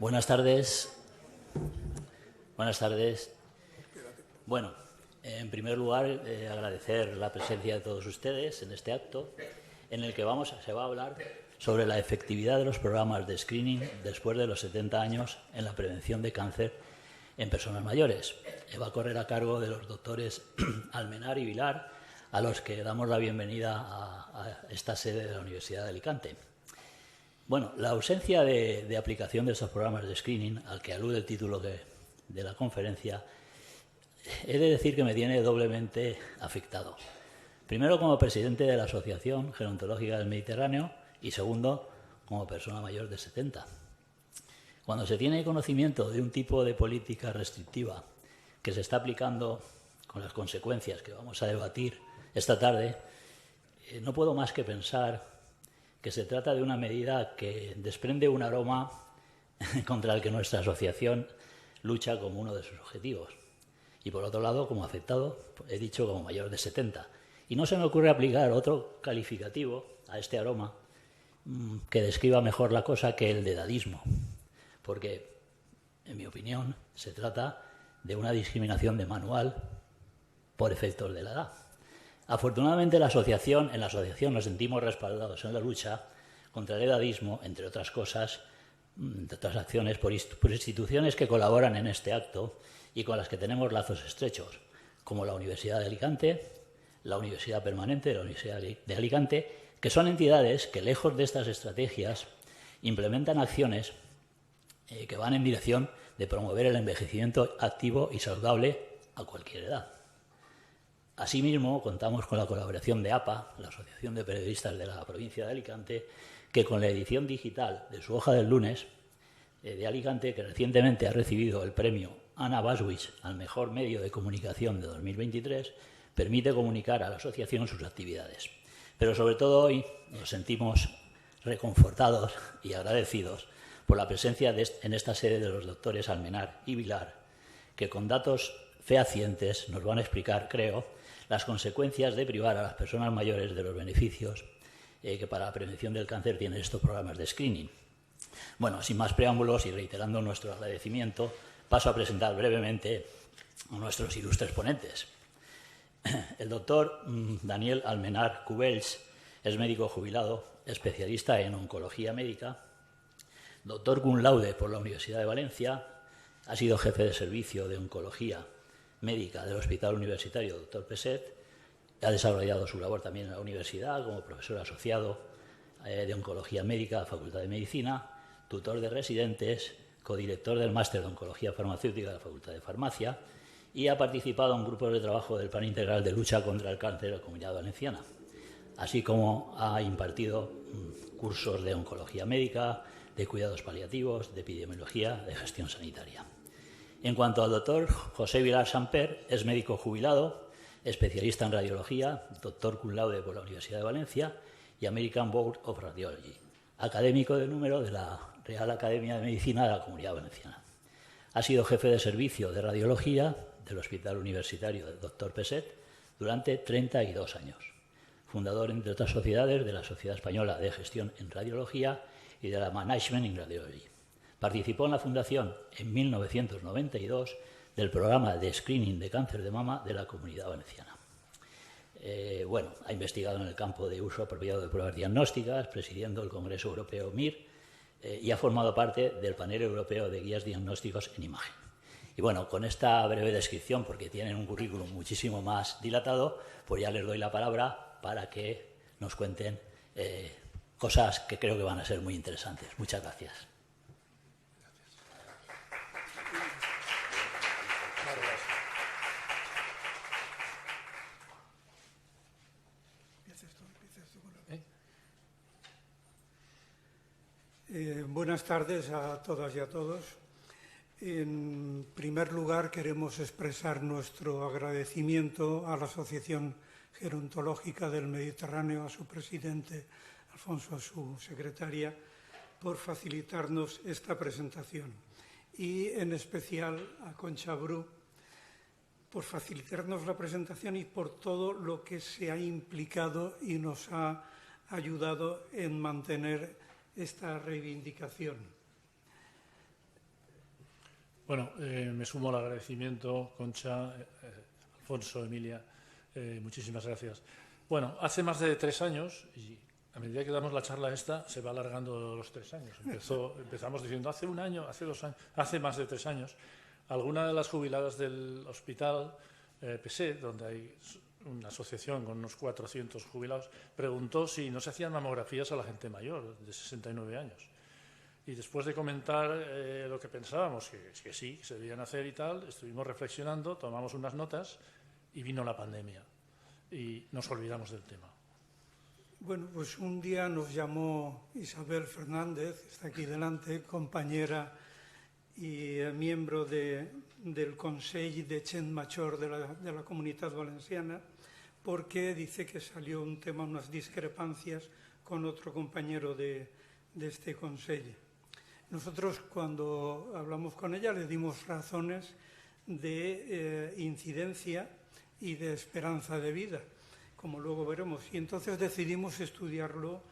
Buenas tardes. Buenas tardes. Bueno, en primer lugar, agradecer la presencia de todos ustedes en este acto, en el que se va a hablar sobre la efectividad de los programas de screening después de los 70 años en la prevención de cáncer en personas mayores. Va a correr a cargo de los doctores Almenar y Vilar, a los que damos la bienvenida a esta sede de la Universidad de Alicante. Bueno, la ausencia de aplicación de estos programas de screening, al que alude el título de la conferencia, he de decir que me tiene doblemente afectado. Primero, como presidente de la Asociación Gerontológica del Mediterráneo y segundo, como persona mayor de 70. Cuando se tiene conocimiento de un tipo de política restrictiva que se está aplicando con las consecuencias que vamos a debatir esta tarde, no puedo más que pensar que se trata de una medida que desprende un aroma contra el que nuestra asociación lucha como uno de sus objetivos. Y por otro lado, como afectado, he dicho como mayor de 70. Y no se me ocurre aplicar otro calificativo a este aroma que describa mejor la cosa que el de edadismo. Porque, en mi opinión, se trata de una discriminación de manual por efectos de la edad. Afortunadamente, en la asociación nos sentimos respaldados en la lucha contra el edadismo, entre otras cosas, entre otras acciones, por instituciones que colaboran en este acto y con las que tenemos lazos estrechos, como la Universidad de Alicante, la Universidad Permanente de la Universidad de Alicante, que son entidades que, lejos de estas estrategias, implementan acciones que van en dirección de promover el envejecimiento activo y saludable a cualquier edad. Asimismo, contamos con la colaboración de APA, la Asociación de Periodistas de la provincia de Alicante, que con la edición digital de su hoja del lunes de Alicante, que recientemente ha recibido el premio Ana Baswich al mejor medio de comunicación de 2023, permite comunicar a la asociación sus actividades. Pero sobre todo hoy nos sentimos reconfortados y agradecidos por la presencia en esta sede de los doctores Almenar y Vilar, que con datos fehacientes nos van a explicar, creo, las consecuencias de privar a las personas mayores de los beneficios que para la prevención del cáncer tienen estos programas de screening. Bueno, sin más preámbulos y reiterando nuestro agradecimiento, paso a presentar brevemente a nuestros ilustres ponentes. El doctor Daniel Almenar Cubells es médico jubilado, especialista en oncología médica, doctor cum laude por la Universidad de Valencia, ha sido jefe de servicio de oncología médica del Hospital Universitario Dr. Peset, ha desarrollado su labor también en la universidad como profesor asociado de oncología médica de la Facultad de Medicina, tutor de residentes, codirector del máster de oncología farmacéutica de la Facultad de Farmacia y ha participado en grupos de trabajo del Plan Integral de Lucha contra el Cáncer de la Comunidad Valenciana, así como ha impartido cursos de oncología médica, de cuidados paliativos, de epidemiología, de gestión sanitaria. En cuanto al doctor José Vilar Samper, es médico jubilado, especialista en radiología, doctor cum laude por la Universidad de Valencia y American Board of Radiology, académico de número de la Real Academia de Medicina de la Comunidad Valenciana. Ha sido jefe de servicio de radiología del Hospital Universitario del Dr. Peset durante 32 años. Fundador, entre otras sociedades, de la Sociedad Española de Gestión en Radiología y de la Management in Radiology. Participó en la fundación en 1992 del programa de screening de cáncer de mama de la Comunidad Valenciana. Ha investigado en el campo de uso apropiado de pruebas diagnósticas, presidiendo el Congreso Europeo MIR, y ha formado parte del panel europeo de guías diagnósticos en imagen. Y bueno, con esta breve descripción, porque tienen un currículum muchísimo más dilatado, pues ya les doy la palabra para que nos cuenten cosas que creo que van a ser muy interesantes. Muchas gracias. Buenas tardes a todas y a todos. En primer lugar, queremos expresar nuestro agradecimiento a la Asociación Gerontológica del Mediterráneo, a su presidente, Alfonso, a su secretaria, por facilitarnos esta presentación. Y en especial a Concha Bru por facilitarnos la presentación y por todo lo que se ha implicado y nos ha ayudado en mantener esta reivindicación. Bueno, me sumo al agradecimiento, Concha, Alfonso, Emilia, muchísimas gracias. Bueno, hace más de 3 años, y a medida que damos la charla esta, se va alargando los 3 años. Empezamos diciendo hace 1 año, hace 2 años, hace más de 3 años, alguna de las jubiladas del hospital PSE, donde hay una asociación con unos 400 jubilados, preguntó si no se hacían mamografías a la gente mayor, de 69 años. Y después de comentar lo que pensábamos, que sí, que se debían hacer y tal, estuvimos reflexionando, tomamos unas notas y vino la pandemia. Y nos olvidamos del tema. Bueno, pues un día nos llamó Isabel Fernández, está aquí delante, compañera y miembro del Consell de Gent Major de la Comunitat Valenciana, porque dice que salió un tema, unas discrepancias con otro compañero de este Consell. Nosotros, cuando hablamos con ella, le dimos razones de incidencia y de esperanza de vida, como luego veremos. Y entonces decidimos estudiarlo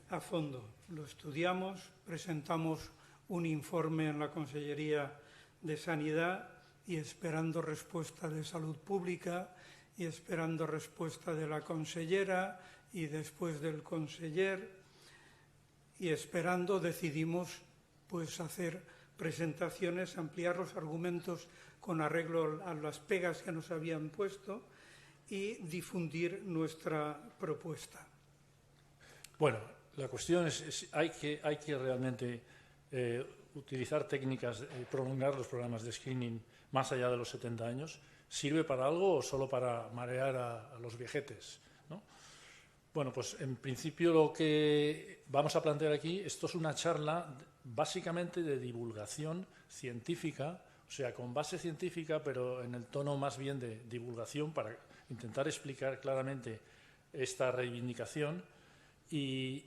a fondo. Lo estudiamos, presentamos un informe en la Consellería de Sanidad y esperando respuesta de Salud Pública y esperando respuesta de la consellera y después del conseller y esperando decidimos pues hacer presentaciones, ampliar los argumentos con arreglo a las pegas que nos habían puesto y difundir nuestra propuesta. Bueno, la cuestión es hay que realmente utilizar técnicas, prolongar los programas de screening más allá de los 70 años. ¿Sirve para algo o solo para marear a los viejetes, ¿no? Bueno, pues en principio lo que vamos a plantear aquí, esto es una charla básicamente de divulgación científica, o sea, con base científica, pero en el tono más bien de divulgación para intentar explicar claramente esta reivindicación y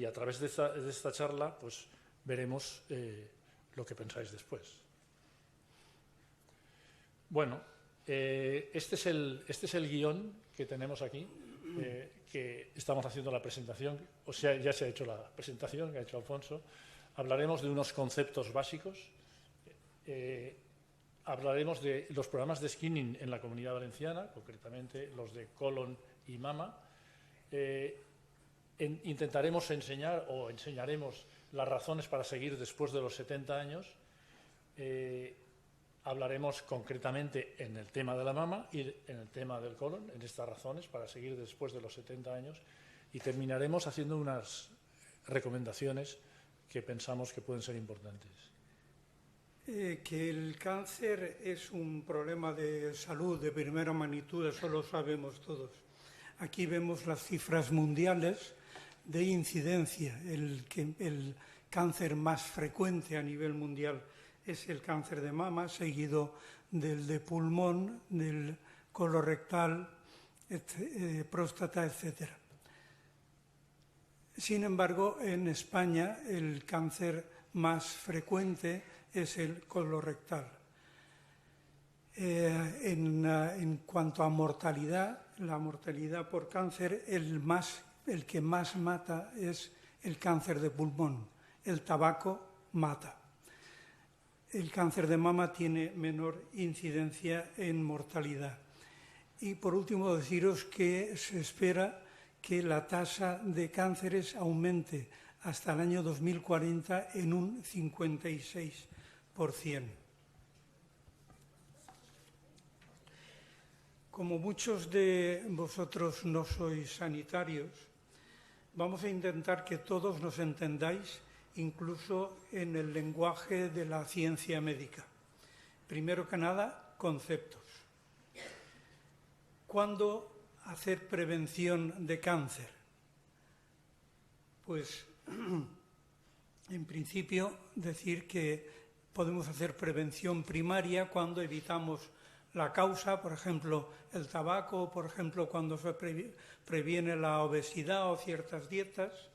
a través de esta charla pues veremos lo que pensáis después. Bueno, este es el guión que tenemos aquí. Que estamos haciendo la presentación, o sea, ya se ha hecho la presentación que ha hecho Alfonso. Hablaremos de unos conceptos básicos, hablaremos de los programas de screening en la Comunidad Valenciana, concretamente los de colon y mama. Intentaremos enseñar o enseñaremos las razones para seguir después de los 70 años. Hablaremos concretamente en el tema de la mama y en el tema del colon, en estas razones para seguir después de los 70 años y terminaremos haciendo unas recomendaciones que pensamos que pueden ser importantes. Que el cáncer es un problema de salud de primera magnitud, eso lo sabemos todos. Aquí vemos las cifras mundiales de incidencia. El cáncer más frecuente a nivel mundial es el cáncer de mama, seguido del de pulmón, del colorectal, próstata, etc. Sin embargo, en España el cáncer más frecuente es el colorectal. En cuanto a mortalidad, la mortalidad por cáncer, el que más mata es el cáncer de pulmón. El tabaco mata. El cáncer de mama tiene menor incidencia en mortalidad. Y por último deciros que se espera que la tasa de cánceres aumente hasta el año 2040 en un 56%. Como muchos de vosotros no sois sanitarios, vamos a intentar que todos nos entendáis incluso en el lenguaje de la ciencia médica. Primero que nada, conceptos. ¿Cuándo hacer prevención de cáncer? Pues, en principio, decir que podemos hacer prevención primaria cuando evitamos la causa, por ejemplo, el tabaco, por ejemplo, cuando se previene la obesidad o ciertas dietas.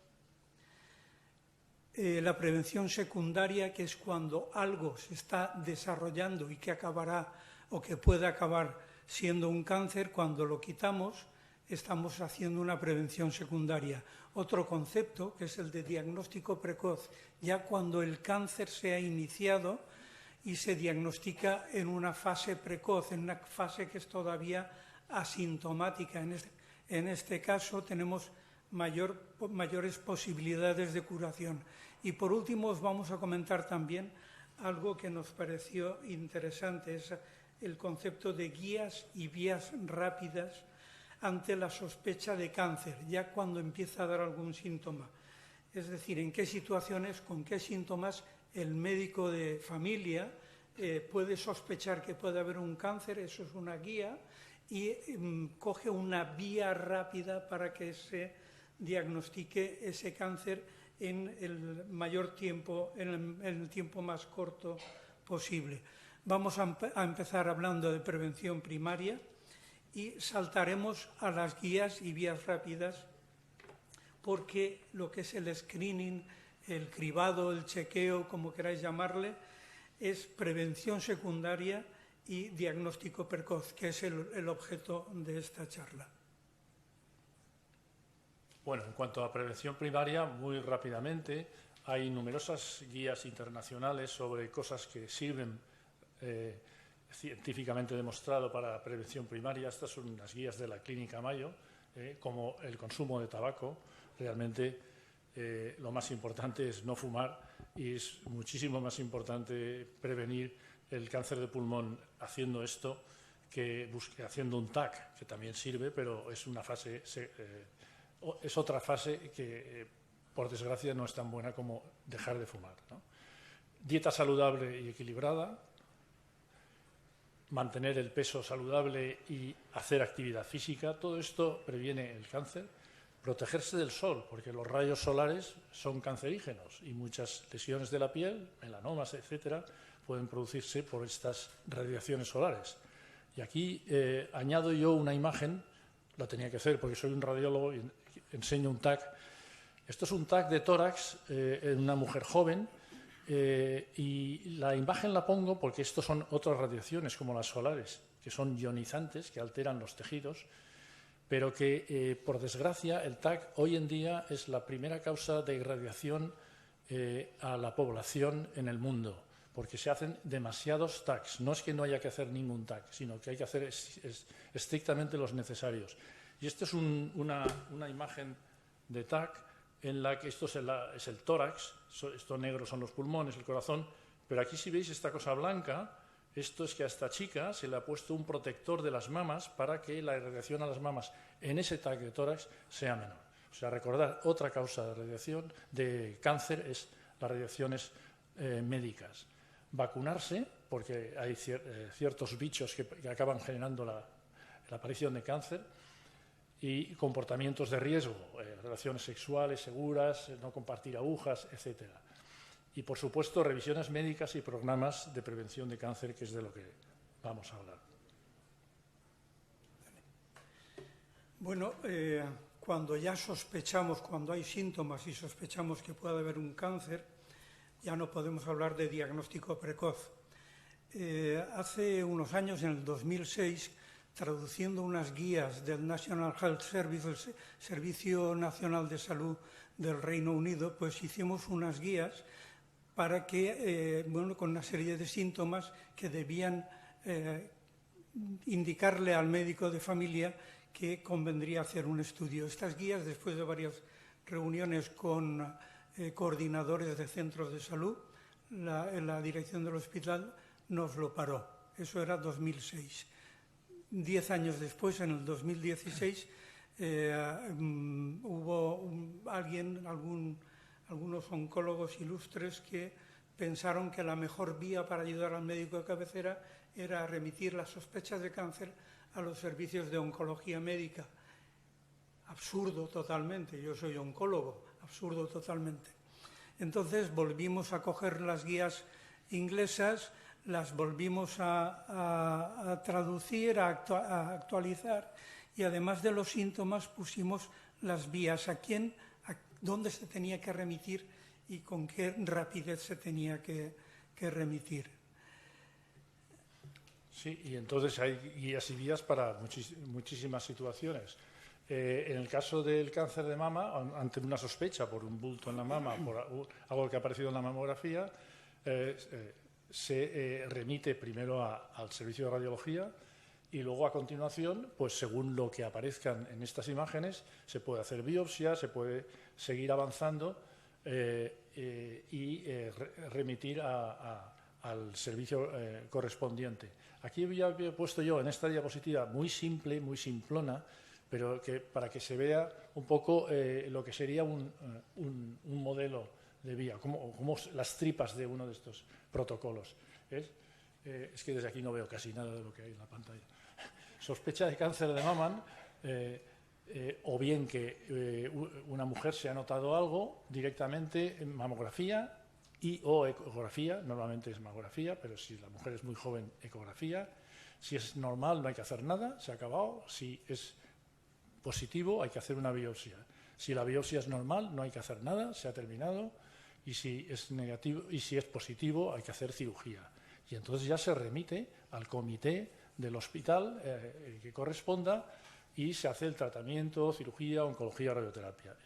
La prevención secundaria, que es cuando algo se está desarrollando y que acabará o que puede acabar siendo un cáncer, cuando lo quitamos, estamos haciendo una prevención secundaria. Otro concepto, que es el de diagnóstico precoz, ya cuando el cáncer se ha iniciado y se diagnostica en una fase precoz, en una fase que es todavía asintomática. En este caso tenemos mayores posibilidades de curación. Y por último os vamos a comentar también algo que nos pareció interesante, es el concepto de guías y vías rápidas ante la sospecha de cáncer, ya cuando empieza a dar algún síntoma. Es decir, en qué situaciones, con qué síntomas el médico de familia puede sospechar que puede haber un cáncer, eso es una guía, y coge una vía rápida para que se diagnostique ese cáncer en el mayor tiempo, en el tiempo más corto posible. Vamos a empezar hablando de prevención primaria y saltaremos a las guías y vías rápidas, porque lo que es el screening, el cribado, el chequeo, como queráis llamarle, es prevención secundaria y diagnóstico precoz, que es el objeto de esta charla. Bueno, en cuanto a prevención primaria, muy rápidamente, hay numerosas guías internacionales sobre cosas que sirven científicamente demostrado para prevención primaria. Estas son unas guías de la Clínica Mayo, como el consumo de tabaco. Realmente lo más importante es no fumar y es muchísimo más importante prevenir el cáncer de pulmón haciendo esto que haciendo un TAC, que también sirve, pero es una fase, es otra fase que, por desgracia, no es tan buena como dejar de fumar, ¿no? Dieta saludable y equilibrada, mantener el peso saludable y hacer actividad física, todo esto previene el cáncer. Protegerse del sol, porque los rayos solares son cancerígenos y muchas lesiones de la piel, melanomas, etcétera, pueden producirse por estas radiaciones solares. Y aquí añado yo una imagen, la tenía que hacer porque soy un radiólogo y enseño un TAC. Esto es un TAC de tórax en una mujer joven y la imagen la pongo porque estos son otras radiaciones como las solares, que son ionizantes, que alteran los tejidos, pero que, por desgracia, el TAC hoy en día es la primera causa de irradiación a la población en el mundo, porque se hacen demasiados TACs. No es que no haya que hacer ningún TAC, sino que hay que hacer estrictamente los necesarios. Y esta es una imagen de TAC en la que esto es el tórax, esto negro son los pulmones, el corazón, pero aquí si veis esta cosa blanca, esto es que a esta chica se le ha puesto un protector de las mamas para que la irradiación a las mamas en ese TAC de tórax sea menor. O sea, recordar, otra causa de radiación, de cáncer, es las radiaciones médicas. Vacunarse, porque hay ciertos bichos que acaban generando la aparición de cáncer, y comportamientos de riesgo, relaciones sexuales seguras, no compartir agujas, etcétera. Y, por supuesto, revisiones médicas y programas de prevención de cáncer, que es de lo que vamos a hablar. Bueno, cuando ya sospechamos, cuando hay síntomas y sospechamos que puede haber un cáncer, ya no podemos hablar de diagnóstico precoz. Hace unos años, en el 2006, traduciendo unas guías del National Health Service, el Servicio Nacional de Salud del Reino Unido, pues hicimos unas guías para que, con una serie de síntomas que debían indicarle al médico de familia que convendría hacer un estudio. Estas guías, después de varias reuniones con coordinadores de centros de salud, la dirección del hospital nos lo paró. Eso era 2006. 10 años después, en el 2016, hubo algunos oncólogos ilustres que pensaron que la mejor vía para ayudar al médico de cabecera era remitir las sospechas de cáncer a los servicios de oncología médica. Absurdo totalmente, yo soy oncólogo, absurdo totalmente. Entonces volvimos a coger las guías inglesas, las volvimos a traducir, a actualizar, y además de los síntomas pusimos las vías, dónde se tenía que remitir y con qué rapidez se tenía que remitir. Sí, y entonces hay guías y vías para muchísimas situaciones. En el caso del cáncer de mama, ante una sospecha por un bulto en la mama, por algo que ha aparecido en la mamografía, se remite primero al servicio de radiología y luego a continuación, pues según lo que aparezcan en estas imágenes, se puede hacer biopsia, se puede seguir avanzando y remitir al servicio correspondiente. Aquí había puesto yo en esta diapositiva muy simple, muy simplona, pero para que se vea un poco lo que sería un modelo de vía, como las tripas de uno de estos protocolos. Es que desde aquí no veo casi nada de lo que hay en la pantalla. Sospecha de cáncer de mama, o bien que una mujer se ha notado algo directamente en mamografía o ecografía, normalmente es mamografía, pero si la mujer es muy joven, ecografía. Si es normal no hay que hacer nada, se ha acabado. Si es positivo hay que hacer una biopsia. Si la biopsia es normal no hay que hacer nada, se ha terminado. Y si es negativo y si es positivo hay que hacer cirugía. Y entonces ya se remite al comité del hospital que corresponda y se hace el tratamiento, cirugía, oncología, radioterapia.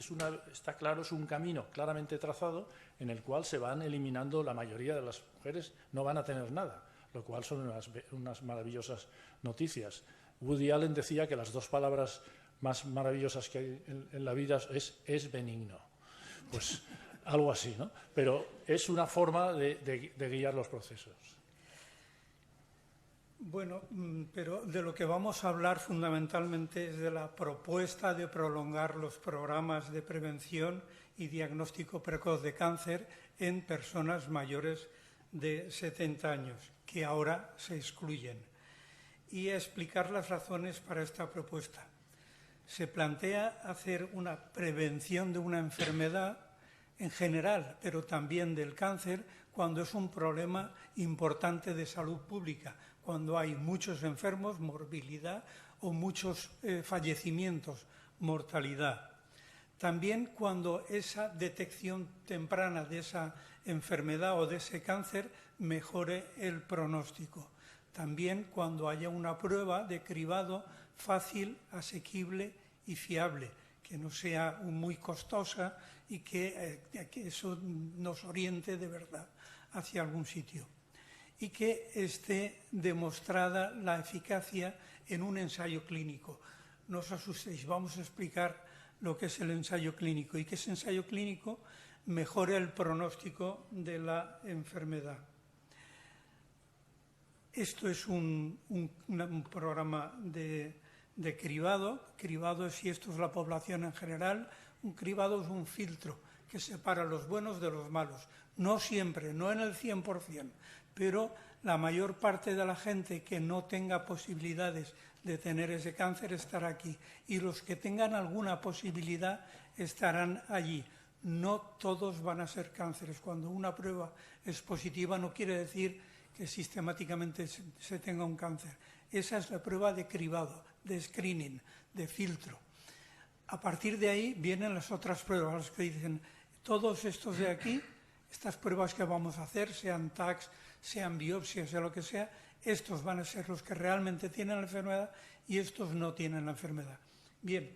Está claro, es un camino claramente trazado en el cual se van eliminando, la mayoría de las mujeres no van a tener nada, lo cual son unas maravillosas noticias. Woody Allen decía que las dos palabras más maravillosas que hay en la vida es benigno. Pues algo así, ¿no? Pero es una forma de guiar los procesos. Bueno, pero de lo que vamos a hablar fundamentalmente es de la propuesta de prolongar los programas de prevención y diagnóstico precoz de cáncer en personas mayores de 70 años, que ahora se excluyen, y explicar las razones para esta propuesta. Se plantea hacer una prevención de una enfermedad en general, pero también del cáncer, cuando es un problema importante de salud pública, cuando hay muchos enfermos, morbilidad, o muchos fallecimientos, mortalidad. También cuando esa detección temprana de esa enfermedad o de ese cáncer mejore el pronóstico. También cuando haya una prueba de cribado fácil, asequible y fiable, que no sea muy costosa y que eso nos oriente de verdad hacia algún sitio. Y que esté demostrada la eficacia en un ensayo clínico. No os asustéis, vamos a explicar lo que es el ensayo clínico y que ese ensayo clínico mejore el pronóstico de la enfermedad. Esto es un programa de cribado. Cribado es, si esto es la población en general, un cribado es un filtro que separa los buenos de los malos. No siempre, no en el 100%, pero la mayor parte de la gente que no tenga posibilidades de tener ese cáncer estará aquí. Y los que tengan alguna posibilidad estarán allí. No todos van a ser cánceres. Cuando una prueba es positiva no quiere decir que sistemáticamente se tenga un cáncer. Esa es la prueba de cribado, de screening, de filtro. A partir de ahí vienen las otras pruebas, las que dicen, todos estos de aquí, estas pruebas que vamos a hacer, sean TACs, sean biopsias, sea lo que sea, estos van a ser los que realmente tienen la enfermedad y estos no tienen la enfermedad. Bien,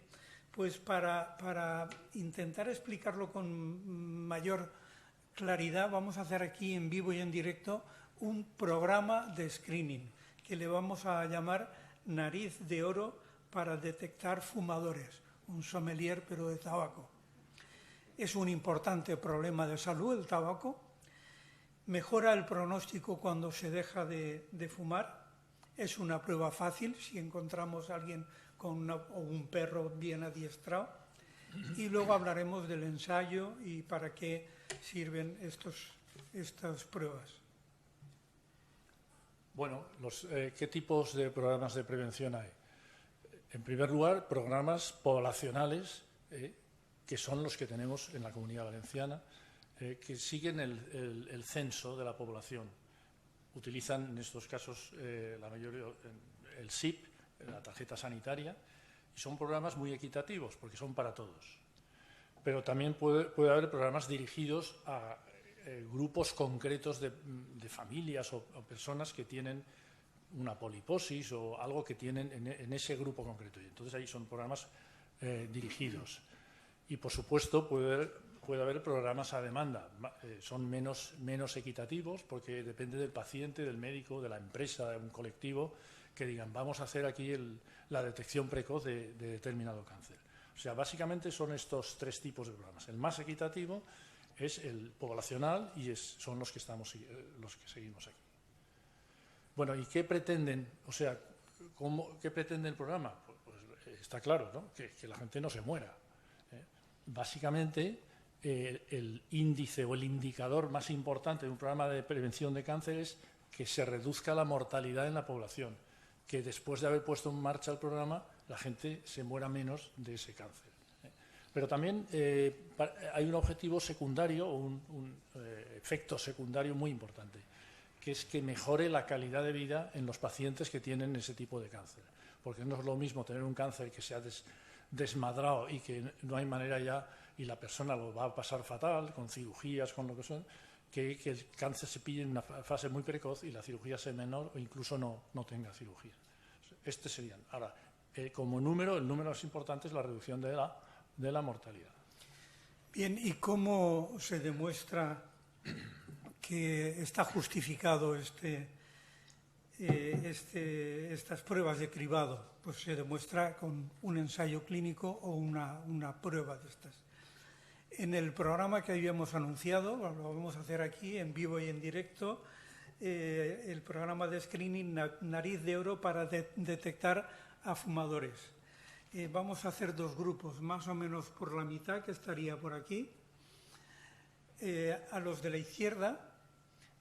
pues para intentar explicarlo con mayor claridad, vamos a hacer aquí en vivo y en directo un programa de screening que le vamos a llamar Nariz de Oro para detectar fumadores, un sommelier pero de tabaco. Es un importante problema de salud el tabaco. Mejora el pronóstico cuando se deja de fumar. Es una prueba fácil si encontramos a alguien con o un perro bien adiestrado. Y luego hablaremos del ensayo y para qué sirven estas pruebas. Bueno, ¿qué tipos de programas de prevención hay? En primer lugar, programas poblacionales, que son los que tenemos en la Comunidad Valenciana, que siguen el censo de la población. Utilizan en estos casos la mayoría el SIP, la tarjeta sanitaria, y son programas muy equitativos porque son para todos. Pero también puede haber programas dirigidos a grupos concretos de familias o personas que tienen una poliposis o algo que tienen en ese grupo concreto. Y entonces ahí son programas dirigidos. Y, por supuesto, puede haber puede haber programas a demanda. Son menos equitativos porque depende del paciente, del médico, de la empresa, de un colectivo, que digan, vamos a hacer aquí la detección precoz de determinado cáncer. O sea, básicamente son estos 3 tipos de programas. El más equitativo es el poblacional y son los que seguimos aquí. Bueno, ¿y qué pretenden? O sea, ¿qué pretende el programa? Pues está claro, ¿no? Que la gente no se muera. Básicamente, el índice o el indicador más importante de un programa de prevención de cáncer es que se reduzca la mortalidad en la población, que después de haber puesto en marcha el programa, la gente se muera menos de ese cáncer. Pero también hay un objetivo secundario o un efecto secundario muy importante, que es que mejore la calidad de vida en los pacientes que tienen ese tipo de cáncer. Porque no es lo mismo tener un cáncer que se ha desmadrado y que no hay manera ya, y la persona lo va a pasar fatal, con cirugías, con lo que son, que el cáncer se pille en una fase muy precoz y la cirugía sea menor o incluso no tenga cirugía. Este serían. Ahora, como número, el número más importante es la reducción de la mortalidad. Bien, ¿y cómo se demuestra que está justificado estas pruebas de cribado? Pues se demuestra con un ensayo clínico o una prueba de estas. En el programa que habíamos anunciado, lo vamos a hacer aquí en vivo y en directo, el programa de screening Nariz de Oro para detectar a fumadores. Vamos a hacer 2 grupos, más o menos por la mitad, que estaría por aquí. A los de la izquierda,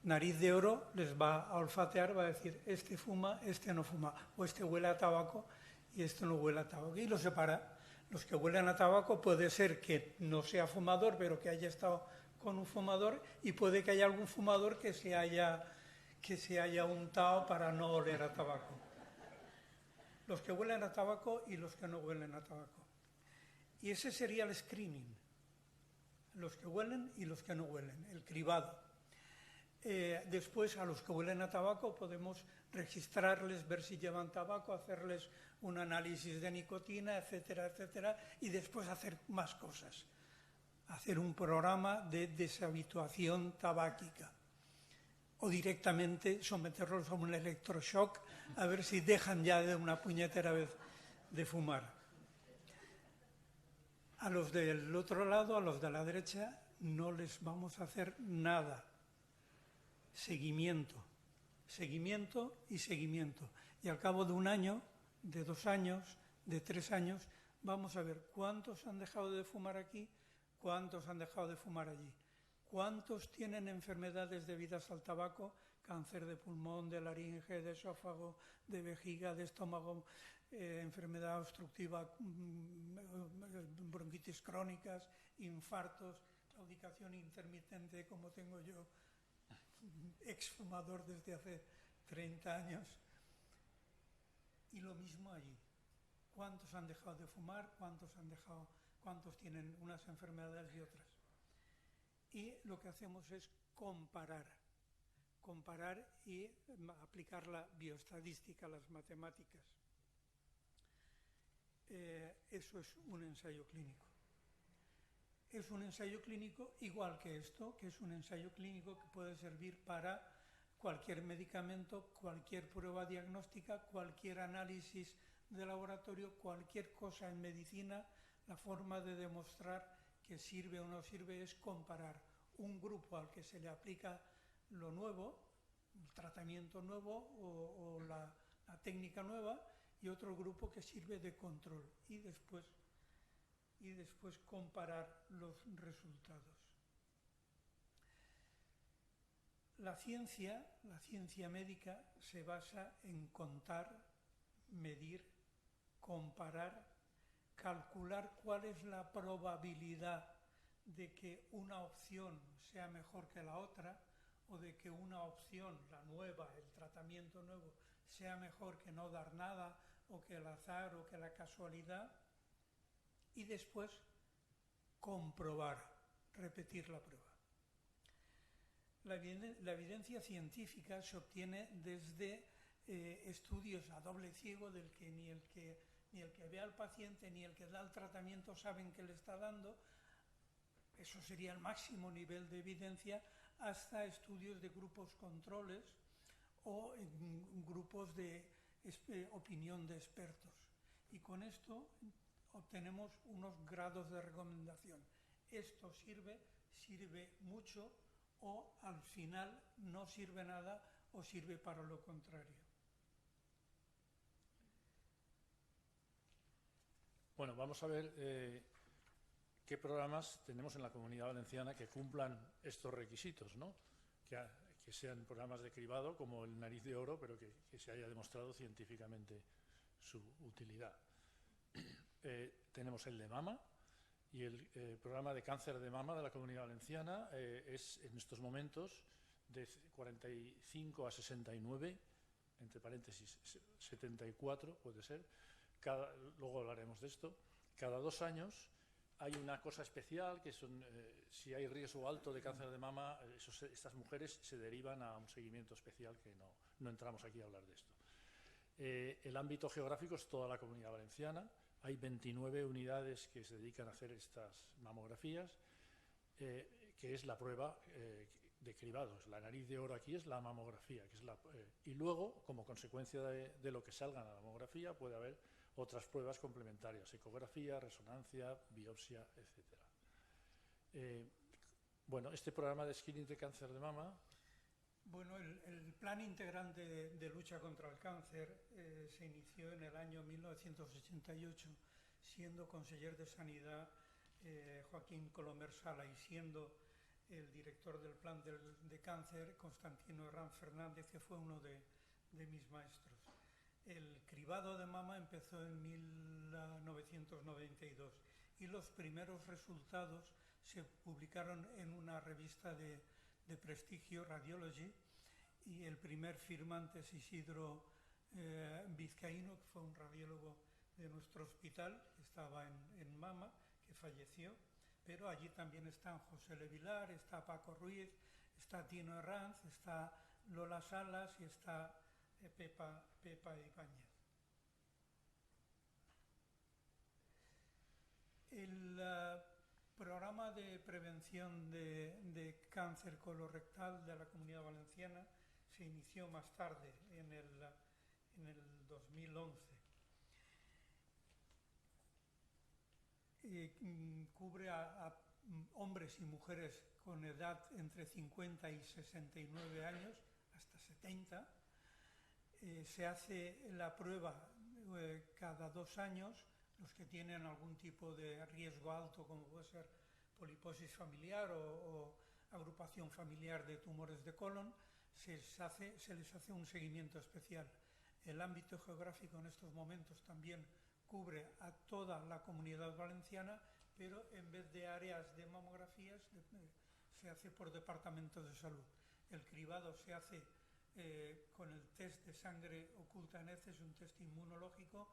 Nariz de Oro les va a olfatear, va a decir, este fuma, este no fuma, o este huele a tabaco y este no huele a tabaco. Y los separa. Los que huelen a tabaco puede ser que no sea fumador, pero que haya estado con un fumador, y puede que haya algún fumador que se haya untado para no oler a tabaco. Los que huelen a tabaco y los que no huelen a tabaco. Y ese sería el screening. Los que huelen y los que no huelen, el cribado. Después, a los que huelen a tabaco podemos registrarles, ver si llevan tabaco, hacerles un análisis de nicotina, etcétera, etcétera, y después hacer más cosas. Hacer un programa de deshabituación tabáquica. O directamente someterlos a un electroshock a ver si dejan ya de una puñetera vez de fumar. A los del otro lado, a los de la derecha, no les vamos a hacer nada. Seguimiento y seguimiento. Y al cabo de 1 año, de 2 años, de 3 años, vamos a ver cuántos han dejado de fumar aquí, cuántos han dejado de fumar allí. ¿Cuántos tienen enfermedades debidas al tabaco? Cáncer de pulmón, de laringe, de esófago, de vejiga, de estómago, enfermedad obstructiva, bronquitis crónicas, infartos, claudicación intermitente, como tengo yo, exfumador desde hace 30 años. Y lo mismo allí. ¿Cuántos han dejado de fumar? ¿Cuántos tienen unas enfermedades y otras? Y lo que hacemos es comparar y aplicar la bioestadística, las matemáticas. Eso es un ensayo clínico. Es un ensayo clínico igual que esto, que es un ensayo clínico que puede servir para cualquier medicamento, cualquier prueba diagnóstica, cualquier análisis de laboratorio, cualquier cosa en medicina. La forma de demostrar que sirve o no sirve es comparar un grupo al que se le aplica lo nuevo, el tratamiento nuevo o la técnica nueva, y otro grupo que sirve de control, y después comparar los resultados. La ciencia médica se basa en contar, medir, comparar, calcular cuál es la probabilidad de que una opción sea mejor que la otra, o de que una opción, la nueva, el tratamiento nuevo, sea mejor que no dar nada, o que el azar, o que la casualidad, y después comprobar, repetir la prueba. La evidencia científica se obtiene desde estudios a doble ciego del que ni el que ve al paciente ni el que da el tratamiento saben que le está dando, eso sería el máximo nivel de evidencia, hasta estudios de grupos controles o en grupos de opinión de expertos. Y con esto obtenemos unos grados de recomendación. Esto sirve mucho, o al final no sirve nada o sirve para lo contrario. Bueno, vamos a ver qué programas tenemos en la Comunidad Valenciana que cumplan estos requisitos, ¿no? Que sean programas de cribado como el Nariz de Oro, pero que se haya demostrado científicamente su utilidad. Tenemos el de mama, y el programa de cáncer de mama de la Comunidad Valenciana es en estos momentos de 45 a 69, entre paréntesis 74 puede ser. Luego hablaremos de esto. Cada 2 años hay una cosa especial, que son si hay riesgo alto de cáncer de mama, estas mujeres se derivan a un seguimiento especial, que no entramos aquí a hablar de esto. El ámbito geográfico es toda la Comunidad Valenciana. Hay 29 unidades que se dedican a hacer estas mamografías, que es la prueba de cribados. La Nariz de Oro aquí es la mamografía, que es y luego, como consecuencia de lo que salga en la mamografía, puede haber otras pruebas complementarias: ecografía, resonancia, biopsia, etc. Bueno, este programa de screening de cáncer de mama. Bueno, el Plan Integral de Lucha contra el Cáncer se inició en el año 1988, siendo conseller de Sanidad Joaquín Colomer Sala y siendo el director del Plan de Cáncer Constantino Herranz Fernández, que fue uno de mis maestros. El cribado de mama empezó en 1992 y los primeros resultados se publicaron en una revista de prestigio, Radiology, y el primer firmante es Isidro Vizcaíno, que fue un radiólogo de nuestro hospital, que estaba en mama, que falleció, pero allí también están José Le Vilar, está Paco Ruiz, está Tino Herranz, está Lola Salas y está Pepa Ibáñez. El programa de prevención de cáncer colorectal de la Comunidad Valenciana se inició más tarde, en el 2011. Cubre a hombres y mujeres con edad entre 50 y 69 años, hasta 70. Se hace la prueba cada 2 años. Los que tienen algún tipo de riesgo alto, como puede ser poliposis familiar o agrupación familiar de tumores de colon, se les hace un seguimiento especial. El ámbito geográfico en estos momentos también cubre a toda la Comunidad Valenciana, pero en vez de áreas de mamografías se hace por departamento de salud. El cribado se hace con el test de sangre oculta en heces, un test inmunológico,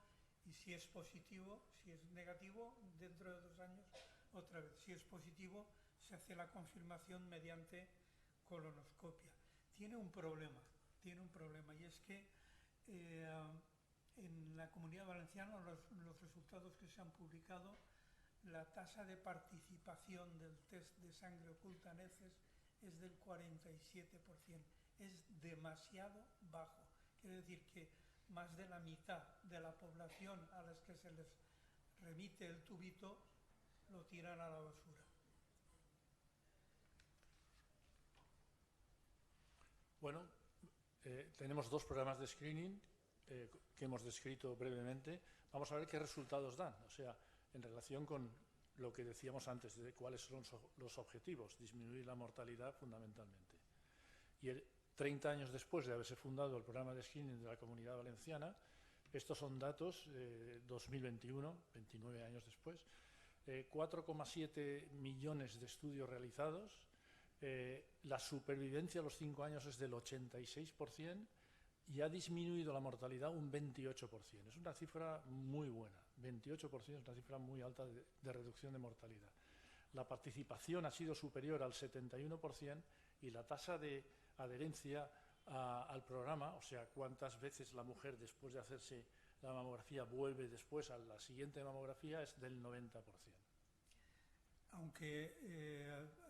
y si es positivo, si es negativo, dentro de 2 años otra vez. Si es positivo, se hace la confirmación mediante colonoscopia. Tiene un problema, y es que en la Comunidad Valenciana los resultados que se han publicado, la tasa de participación del test de sangre oculta en heces es del 47%. Es demasiado bajo. Quiere decir que más de la mitad de la población a las que se les remite el tubito lo tiran a la basura. Bueno, tenemos 2 programas de screening que hemos descrito brevemente. Vamos a ver qué resultados dan, o sea, en relación con lo que decíamos antes de cuáles son los objetivos: disminuir la mortalidad fundamentalmente. Y 30 años después de haberse fundado el programa de screening de la Comunidad Valenciana, estos son datos de 2021, 29 años después, 4,7 millones de estudios realizados, la supervivencia a los 5 años es del 86% y ha disminuido la mortalidad un 28%. Es una cifra muy buena, 28% es una cifra muy alta de reducción de mortalidad. La participación ha sido superior al 71% y la tasa de adherencia al programa, o sea, cuántas veces la mujer después de hacerse la mamografía vuelve después a la siguiente mamografía, es del 90%. aunque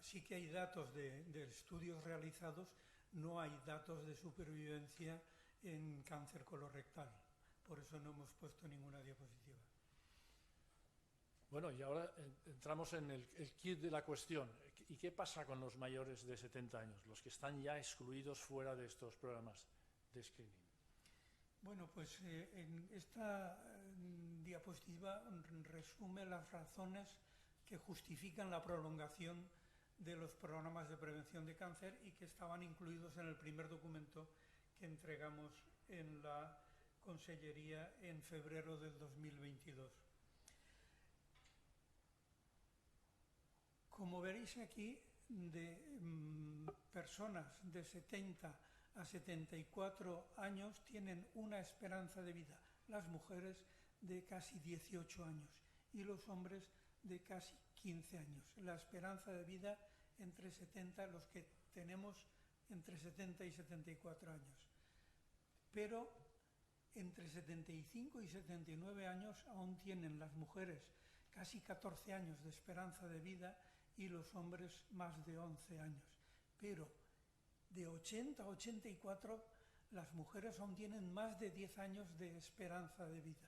sí que hay datos de estudios realizados, no hay datos de supervivencia en cáncer colorectal. Por eso no hemos puesto ninguna diapositiva. Bueno, y ahora entramos en el kit de la cuestión. ¿Y qué pasa con los mayores de 70 años, los que están ya excluidos fuera de estos programas de screening? Bueno, pues en esta diapositiva resume las razones que justifican la prolongación de los programas de prevención de cáncer y que estaban incluidos en el primer documento que entregamos en la Consellería en febrero del 2022. Como veréis aquí, de personas de 70 a 74 años tienen una esperanza de vida, las mujeres de casi 18 años y los hombres de casi 15 años. La esperanza de vida entre 70, los que tenemos entre 70 y 74 años. Pero entre 75 y 79 años aún tienen las mujeres casi 14 años de esperanza de vida y los hombres más de 11 años. Pero de 80 a 84 las mujeres aún tienen más de 10 años de esperanza de vida.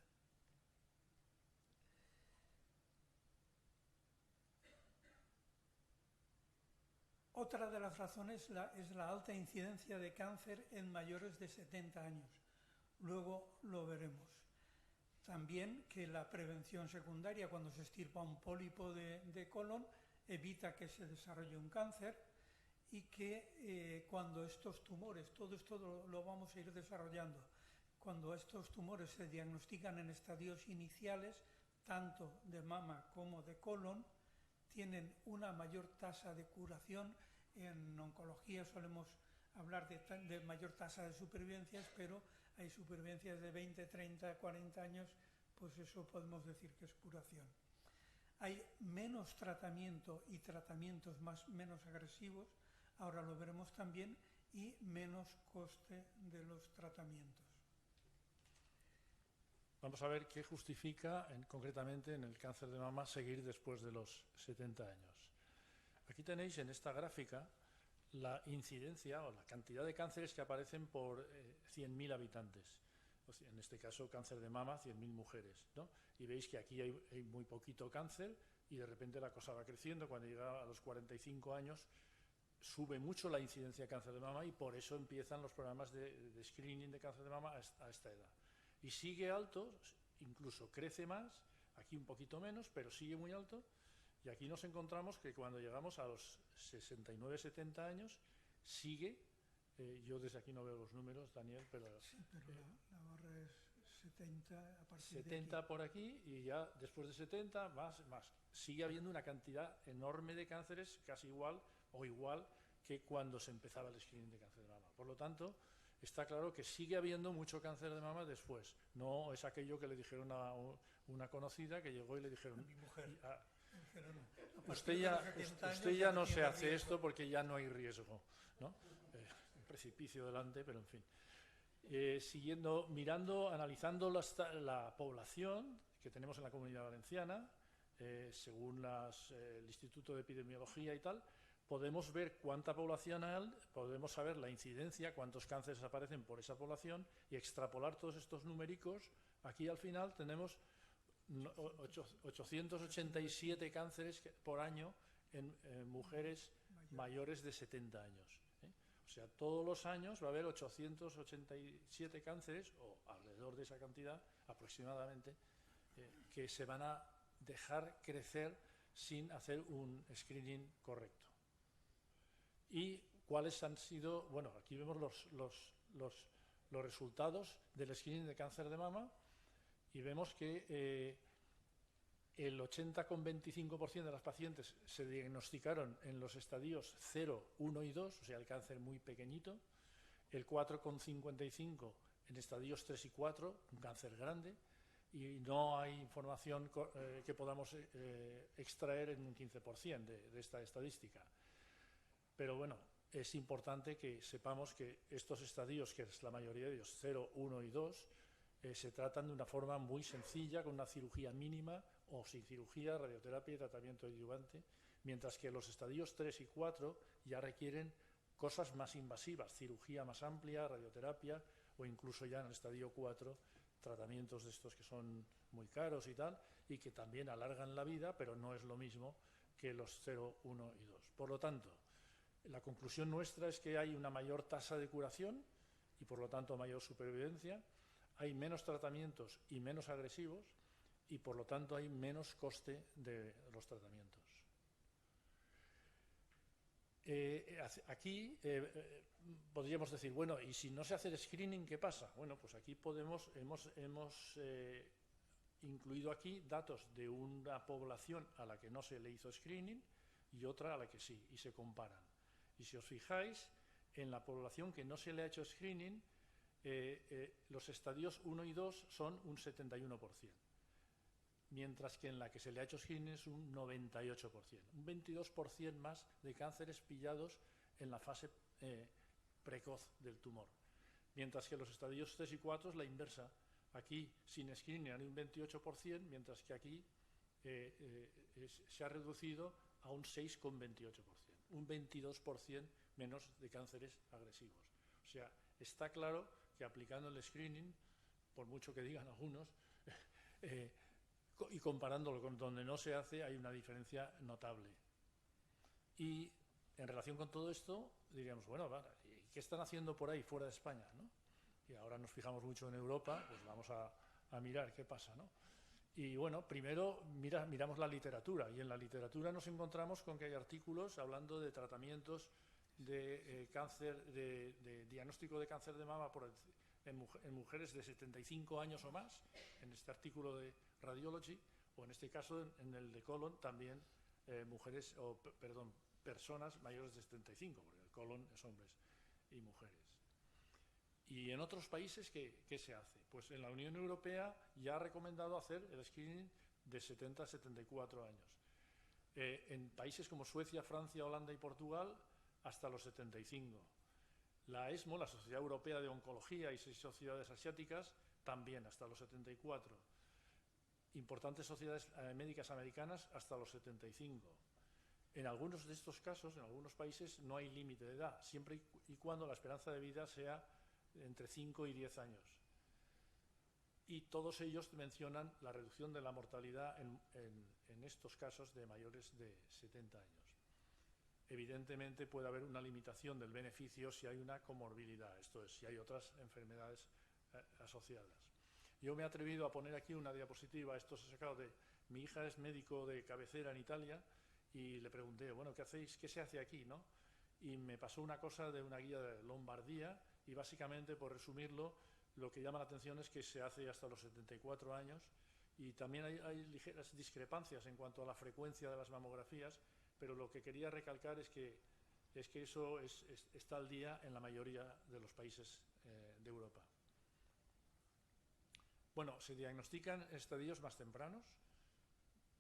Otra de las razones es la alta incidencia de cáncer en mayores de 70 años. Luego lo veremos. También que la prevención secundaria, cuando se extirpa un pólipo de colon, evita que se desarrolle un cáncer y que cuando estos tumores, todo esto lo vamos a ir desarrollando, cuando estos tumores se diagnostican en estadios iniciales, tanto de mama como de colon, tienen una mayor tasa de curación. En oncología solemos hablar de mayor tasa de supervivencias, pero hay supervivencias de 20, 30, 40 años, pues eso podemos decir que es curación. Hay menos tratamiento y tratamientos menos agresivos, ahora lo veremos también, y menos coste de los tratamientos. Vamos a ver qué justifica concretamente en el cáncer de mama seguir después de los 70 años. Aquí tenéis en esta gráfica la incidencia o la cantidad de cánceres que aparecen por 100.000 habitantes. O sea, en este caso, cáncer de mama, 100.000 mujeres, ¿no? Y veis que aquí hay muy poquito cáncer y de repente la cosa va creciendo. Cuando llega a los 45 años sube mucho la incidencia de cáncer de mama y por eso empiezan los programas de screening de cáncer de mama a esta edad. Y sigue alto, incluso crece más, aquí un poquito menos, pero sigue muy alto. Y aquí nos encontramos que cuando llegamos a los 69-70 años, sigue, yo desde aquí no veo los números, Daniel, pero... Sí, pero la barra es 70 a partir 70 de aquí. por aquí y ya después de 70 más. Sigue habiendo una cantidad enorme de cánceres, casi igual o igual que cuando se empezaba el screening de cáncer de mama. Por lo tanto, está claro que sigue habiendo mucho cáncer de mama después. No es aquello que le dijeron a una conocida que llegó y le dijeron... A mi mujer. Usted ya no se hace esto porque ya no hay riesgo, ¿no? Un precipicio delante, pero en fin. Siguiendo, mirando, analizando la población que tenemos en la Comunidad Valenciana, según el Instituto de Epidemiología y tal, podemos ver cuánta población hay, podemos saber la incidencia, cuántos cánceres aparecen por esa población y extrapolar todos estos numéricos. Aquí al final tenemos 887 cánceres por año en mujeres mayores de 70 años. O sea, todos los años va a haber 887 cánceres, o alrededor de esa cantidad aproximadamente, que se van a dejar crecer sin hacer un screening correcto. ¿Y cuáles han sido? Bueno, aquí vemos los resultados del screening de cáncer de mama y vemos que el 80,25% de las pacientes se diagnosticaron en los estadios 0, 1 y 2, o sea, el cáncer muy pequeñito, el 4,55% en estadios 3 y 4, un cáncer grande, y no hay información que podamos extraer en un 15% de esta estadística. Pero bueno, es importante que sepamos que estos estadios, que es la mayoría de ellos, 0, 1 y 2, se tratan de una forma muy sencilla, con una cirugía mínima o sin cirugía, radioterapia y tratamiento adyuvante, mientras que los estadios 3 y 4 ya requieren cosas más invasivas, cirugía más amplia, radioterapia o incluso ya en el estadio 4 tratamientos de estos que son muy caros y tal, y que también alargan la vida, pero no es lo mismo que los 0, 1 y 2. Por lo tanto, la conclusión nuestra es que hay una mayor tasa de curación y por lo tanto mayor supervivencia, hay menos tratamientos y menos agresivos y por lo tanto hay menos coste de los tratamientos. Aquí podríamos decir, bueno, y si no se hace el screening, ¿qué pasa? Bueno, pues aquí hemos incluido aquí datos de una población a la que no se le hizo screening y otra a la que sí, y se comparan. Y si os fijáis, en la población que no se le ha hecho screening, los estadios 1 y 2 son un 71%. Mientras que en la que se le ha hecho screening es un 98%, un 22% más de cánceres pillados en la fase precoz del tumor. Mientras que los estadios 3 y 4 es la inversa. Aquí, sin screening, hay un 28%, mientras que aquí se ha reducido a un 6,28%, un 22% menos de cánceres agresivos. O sea, está claro que aplicando el screening, por mucho que digan algunos, y comparándolo con donde no se hace, hay una diferencia notable. Y en relación con todo esto, diríamos, bueno, ¿y qué están haciendo por ahí, fuera de España, ¿no? Y ahora nos fijamos mucho en Europa, pues vamos a mirar qué pasa, ¿no? Y bueno, primero miramos la literatura, y en la literatura nos encontramos con que hay artículos hablando de tratamientos de cáncer, de diagnóstico de cáncer de mama en mujeres de 75 años o más, en este artículo de Radiology, o en este caso, en el de colon, también personas mayores de 75, porque el colon es hombres y mujeres. Y en otros países, ¿qué se hace? Pues en la Unión Europea ya ha recomendado hacer el screening de 70 a 74 años. En países como Suecia, Francia, Holanda y Portugal, hasta los 75. La ESMO, la Sociedad Europea de Oncología, y 6 sociedades asiáticas, también hasta los 74. Importantes sociedades médicas americanas hasta los 75. En algunos de estos casos, en algunos países, no hay límite de edad, siempre y cuando la esperanza de vida sea entre 5 y 10 años. Y todos ellos mencionan la reducción de la mortalidad en estos casos de mayores de 70 años. Evidentemente puede haber una limitación del beneficio si hay una comorbilidad, esto es, si hay otras enfermedades asociadas. Yo me he atrevido a poner aquí una diapositiva, esto se ha sacado de... Mi hija es médico de cabecera en Italia y le pregunté, bueno, ¿qué hacéis? ¿Qué se hace aquí, no? Y me pasó una cosa de una guía de Lombardía y básicamente, por resumirlo, lo que llama la atención es que se hace hasta los 74 años y también hay ligeras discrepancias en cuanto a la frecuencia de las mamografías, pero lo que quería recalcar es que eso está al día en la mayoría de los países de Europa. Bueno, se diagnostican en estadios más tempranos,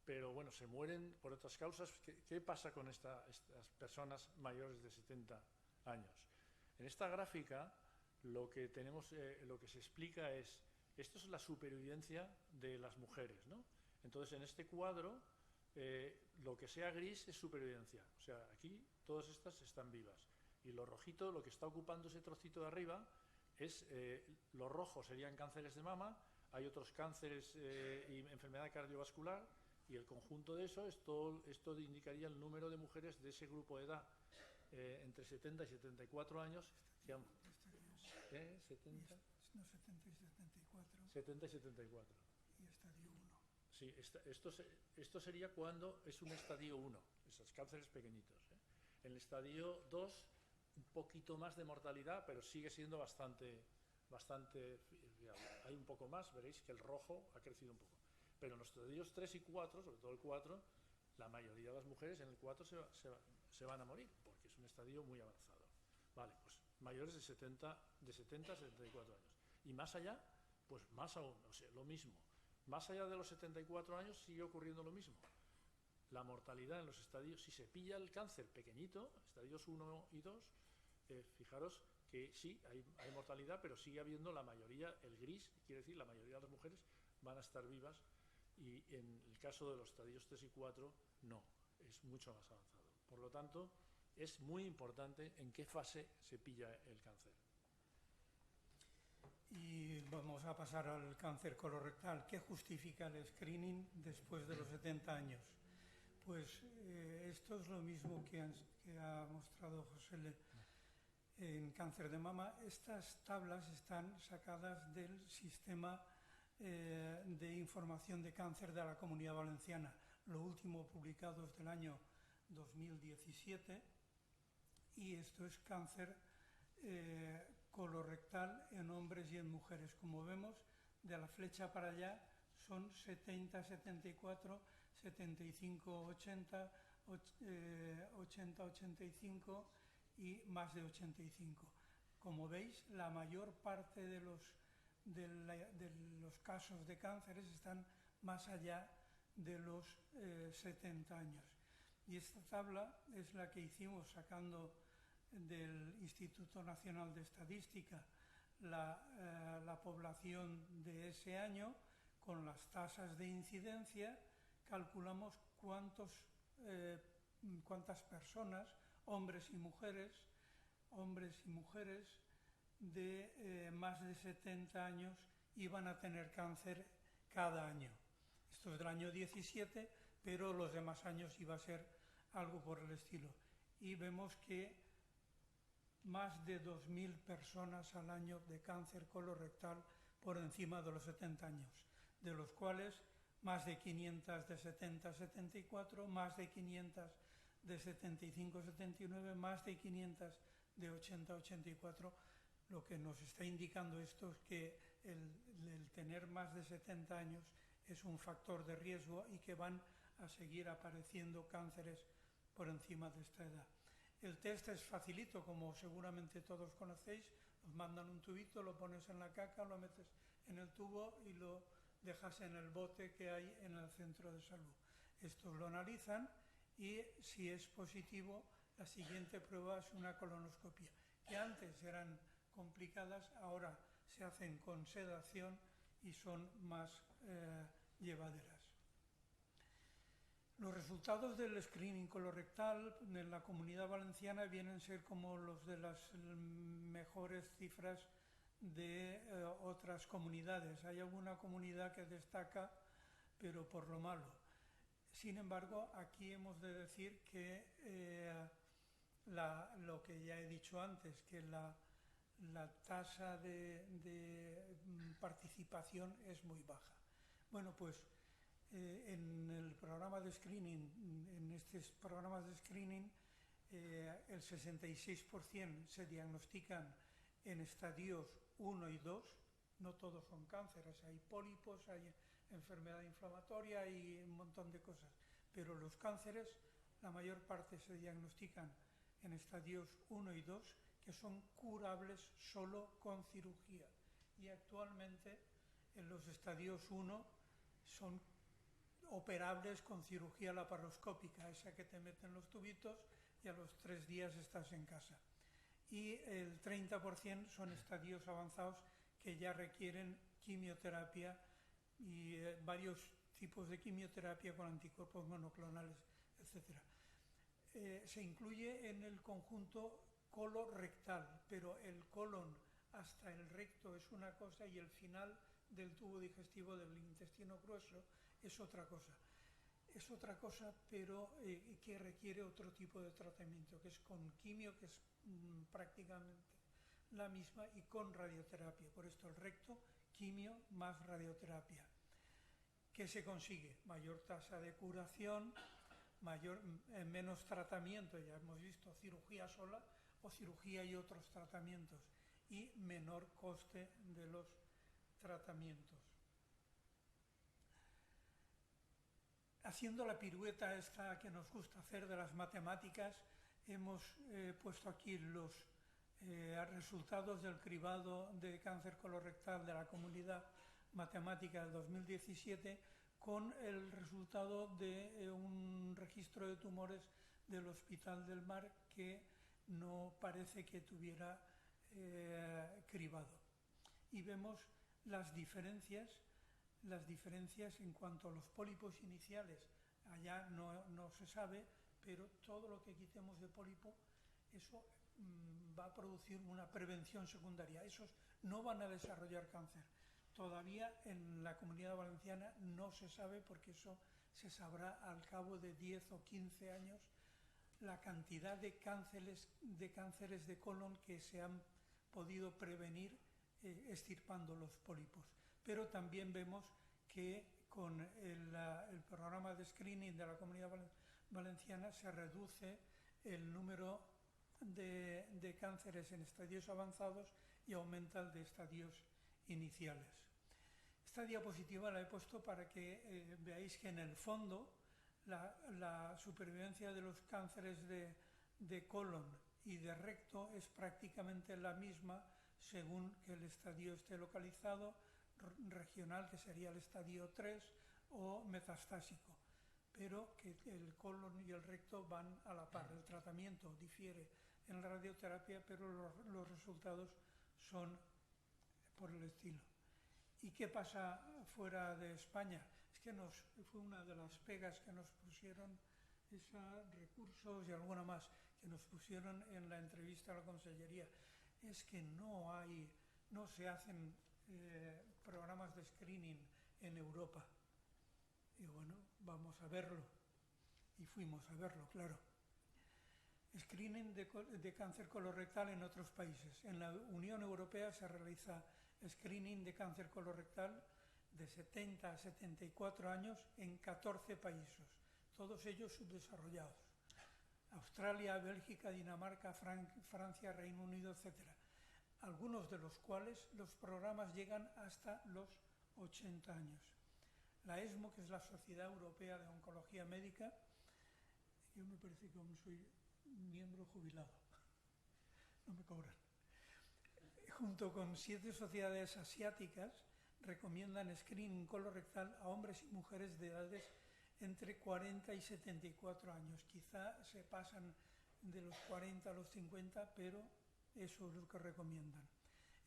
pero bueno, se mueren por otras causas. ¿Qué pasa con estas personas mayores de 70 años? En esta gráfica lo que se explica es, esto es la supervivencia de las mujeres, ¿no? Entonces, en este cuadro, lo que sea gris es supervivencia. O sea, aquí todas estas están vivas. Y lo rojito, lo que está ocupando ese trocito de arriba, es lo rojo serían cánceres de mama, hay otros cánceres y enfermedad cardiovascular, y el conjunto de eso, esto indicaría el número de mujeres de ese grupo de edad, entre 70 y 74 años, que han... 70? No, 70 y 74. 70 y 74. Y estadio 1. Sí, esto sería cuando es un estadio 1, esos cánceres pequeñitos. En el estadio 2, un poquito más de mortalidad, pero sigue siendo bastante fiable. Hay un poco más, veréis que el rojo ha crecido un poco. Pero en los estadios 3 y 4, sobre todo el 4, la mayoría de las mujeres en el 4 se van a morir, porque es un estadio muy avanzado. Vale, pues mayores de 70 a 74 años. Y más allá, pues más aún, o sea, lo mismo. Más allá de los 74 años sigue ocurriendo lo mismo. La mortalidad en los estadios, si se pilla el cáncer pequeñito, estadios 1 y 2, fijaros que sí, hay mortalidad, pero sigue habiendo la mayoría, el gris, quiere decir la mayoría de las mujeres van a estar vivas, y en el caso de los estadios 3 y 4, no. es mucho más avanzado. Por lo tanto, es muy importante en qué fase se pilla el cáncer. Y vamos a pasar al cáncer colorectal. ¿Qué justifica el screening después de los 70 años? Pues esto es lo mismo que ha mostrado José en cáncer de mama. Estas tablas están sacadas del sistema de información de cáncer de la Comunidad Valenciana. Lo último publicado es del año 2017 y esto es cáncer colorectal en hombres y en mujeres. Como vemos, de la flecha para allá son 70, 74, 75, 80, 80, 85 y más de 85. Como veis, la mayor parte de los casos de cánceres están más allá de los 70 años. Y esta tabla es la que hicimos sacando del Instituto Nacional de Estadística la población de ese año con las tasas de incidencia. Calculamos cuántas personas, hombres y mujeres de más de 70 años iban a tener cáncer cada año. Esto es del año 17, pero los demás años iba a ser algo por el estilo. Y vemos que más de 2.000 personas al año de cáncer colorectal por encima de los 70 años, de los cuales más de 500 de 70-74, más de 500 de 75-79, más de 500 de 80-84. Lo que nos está indicando esto es que el tener más de 70 años es un factor de riesgo y que van a seguir apareciendo cánceres por encima de esta edad. El test es facilito, como seguramente todos conocéis. Os mandan un tubito, lo pones en la caca, lo metes en el tubo y lo dejas en el bote que hay en el centro de salud. Estos lo analizan y si es positivo, la siguiente prueba es una colonoscopia, que antes eran complicadas, ahora se hacen con sedación y son más llevaderas. Los resultados del screening colorectal en la Comunidad Valenciana vienen a ser como los de las mejores cifras de otras comunidades. Hay alguna comunidad que destaca, pero por lo malo. Sin embargo, aquí hemos de decir que lo que ya he dicho antes, que la tasa de participación es muy baja. Bueno, pues en el programa de screening, en estos programas de screening, el 66% se diagnostican en estadios 1 y 2, no todos son cánceres, hay pólipos, hay enfermedad inflamatoria y un montón de cosas, pero los cánceres, la mayor parte se diagnostican en estadios 1 y 2, que son curables solo con cirugía. Y actualmente en los estadios 1 son operables con cirugía laparoscópica, esa que te meten los tubitos y a los 3 días estás en casa. Y el 30% son estadios avanzados que ya requieren quimioterapia y varios tipos de quimioterapia con anticuerpos monoclonales, etc. Se incluye en el conjunto colorectal, pero el colon hasta el recto es una cosa y el final del tubo digestivo del intestino grueso es otra cosa. Es otra cosa, pero que requiere otro tipo de tratamiento, que es con quimio, que es prácticamente la misma, y con radioterapia. Por esto el recto, quimio más radioterapia. ¿Qué se consigue? Mayor tasa de curación, menos tratamiento, ya hemos visto, cirugía sola o cirugía y otros tratamientos, y menor coste de los tratamientos. Haciendo la pirueta esta que nos gusta hacer de las matemáticas, hemos puesto aquí los resultados del cribado de cáncer colorectal de la Comunidad Matemática del 2017 con el resultado de un registro de tumores del Hospital del Mar que no parece que tuviera cribado. Y vemos las diferencias en cuanto a los pólipos iniciales Allá no se sabe, pero todo lo que quitemos de pólipo, eso va a producir una prevención secundaria. Esos no van a desarrollar cáncer. Todavía en la Comunidad Valenciana no se sabe, porque eso se sabrá al cabo de 10 o 15 años, la cantidad de cánceres de colon que se han podido prevenir extirpando los pólipos. Pero también vemos que con el programa de screening de la Comunidad Valenciana se reduce el número de cánceres en estadios avanzados y aumenta el de estadios iniciales. Esta diapositiva la he puesto para que veáis que en el fondo la supervivencia de los cánceres de colon y de recto es prácticamente la misma según que el estadio esté localizado, regional, que sería el estadio 3, o metastásico, pero que el colon y el recto van a la par. El tratamiento difiere en la radioterapia, pero los resultados son por el estilo. ¿Y qué pasa fuera de España? Es que fue una de las pegas que nos pusieron, esos recursos y alguna más que nos pusieron en la entrevista a la Consellería, es que no se hacen programas de screening en Europa. Y bueno, vamos a verlo. Y fuimos a verlo, claro. Screening de cáncer colorectal en otros países. En la Unión Europea se realiza screening de cáncer colorectal de 70 a 74 años en 14 países, todos ellos subdesarrollados. Australia, Bélgica, Dinamarca, Francia, Reino Unido, etc. Algunos de los cuales los programas llegan hasta los 80 años. La ESMO, que es la Sociedad Europea de Oncología Médica, yo me parece que aún soy miembro jubilado, no me cobran, junto con 7 sociedades asiáticas, recomiendan screening colorectal a hombres y mujeres de edades entre 40 y 74 años. Quizá se pasan de los 40 a los 50, pero eso es lo que recomiendan.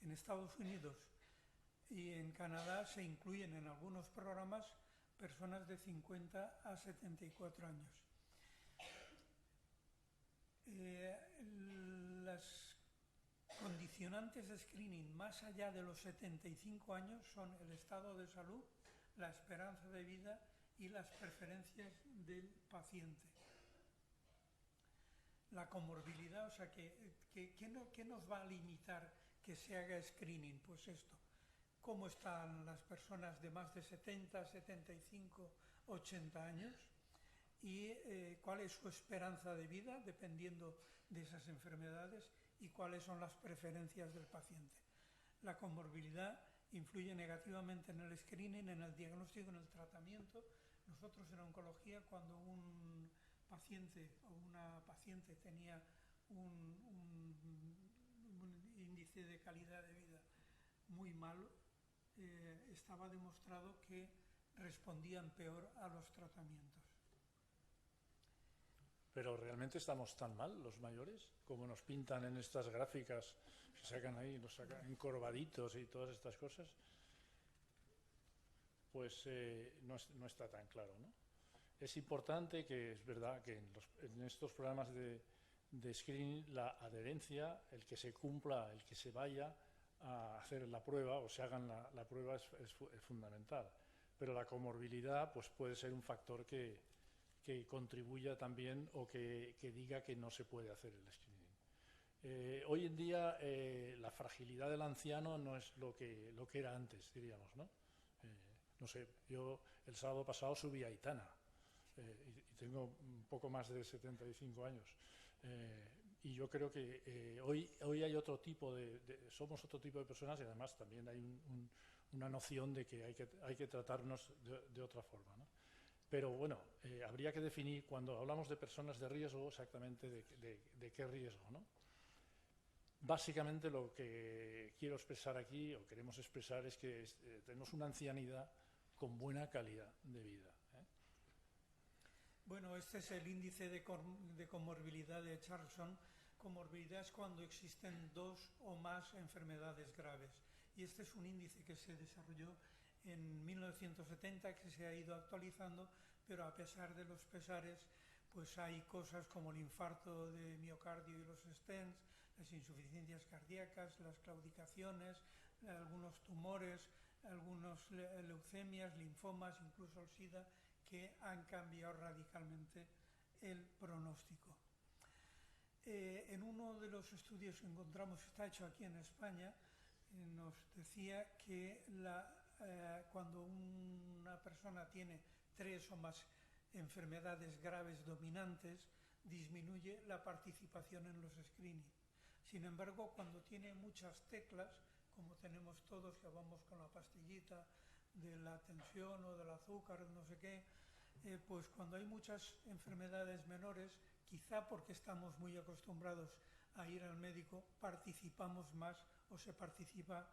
En Estados Unidos y en Canadá se incluyen en algunos programas personas de 50 a 74 años. Las condicionantes de screening más allá de los 75 años son el estado de salud, la esperanza de vida y las preferencias del paciente. La comorbilidad, o sea, ¿qué nos va a limitar que se haga screening? Pues esto, cómo están las personas de más de 70, 75, 80 años y cuál es su esperanza de vida dependiendo de esas enfermedades y cuáles son las preferencias del paciente. La comorbilidad influye negativamente en el screening, en el diagnóstico, en el tratamiento. Nosotros en oncología, cuando un paciente o una paciente tenía un índice de calidad de vida muy malo, estaba demostrado que respondían peor a los tratamientos. Pero ¿realmente estamos tan mal los mayores? Como nos pintan en estas gráficas que sacan ahí, nos sacan encorvaditos y todas estas cosas. Pues no está tan claro, ¿no? Es importante que, es verdad, que en estos programas de screening la adherencia, el que se cumpla, el que se vaya a hacer la prueba o se hagan la prueba es fundamental. Pero la comorbilidad pues puede ser un factor que contribuya también o que diga que no se puede hacer el screening. Hoy en día la fragilidad del anciano no es lo que era antes, diríamos, ¿no? No sé, yo el sábado pasado subí a Aitana y tengo un poco más de 75 años. Y yo creo que hoy hay otro tipo somos otro tipo de personas y además también hay una noción de que hay que tratarnos de otra forma, ¿no? Pero bueno, habría que definir, cuando hablamos de personas de riesgo, exactamente de qué riesgo, ¿no? Básicamente lo que quiero expresar aquí, o queremos expresar, es que tenemos una ancianidad con buena calidad de vida, ¿eh? Bueno, este es el índice de comorbilidad de Charlson. Comorbilidad es cuando existen 2 o más enfermedades graves. Y este es un índice que se desarrolló en 1970, que se ha ido actualizando pero a pesar de los pesares, pues hay cosas como el infarto de miocardio y los stents, las insuficiencias cardíacas, las claudicaciones, algunos tumores, algunas leucemias, linfomas, incluso el SIDA, que han cambiado radicalmente el pronóstico. En uno de los estudios que encontramos, está hecho aquí en España, nos decía que cuando una persona tiene 3 o más enfermedades graves dominantes, disminuye la participación en los screening. Sin embargo, cuando tiene muchas teclas, como tenemos todos que vamos con la pastillita de la tensión o del azúcar, no sé qué, pues cuando hay muchas enfermedades menores, quizá porque estamos muy acostumbrados a ir al médico, participamos más o se participa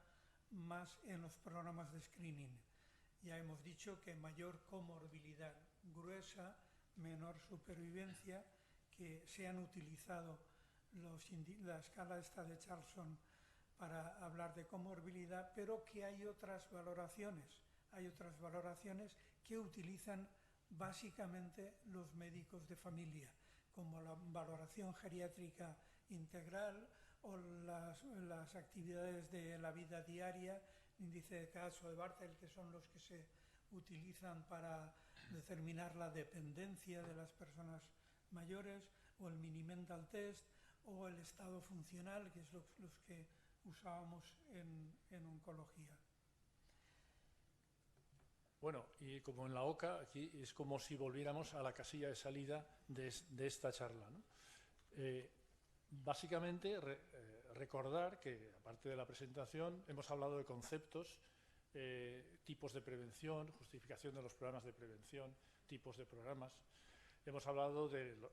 más en los programas de screening. Ya hemos dicho que mayor comorbilidad gruesa, menor supervivencia, que se han utilizado la escala esta de Charlson para hablar de comorbilidad, pero que hay otras valoraciones que utilizan básicamente los médicos de familia, como la valoración geriátrica integral o las actividades de la vida diaria, índice de caso de Bartel, que son los que se utilizan para determinar la dependencia de las personas mayores, o el mini mental test, o el estado funcional, que es los que usábamos en oncología. Bueno, y como en la OCA, aquí es como si volviéramos a la casilla de salida de esta charla, ¿no? Básicamente, recordar que, aparte de la presentación, hemos hablado de conceptos, tipos de prevención, justificación de los programas de prevención, tipos de programas. Hemos hablado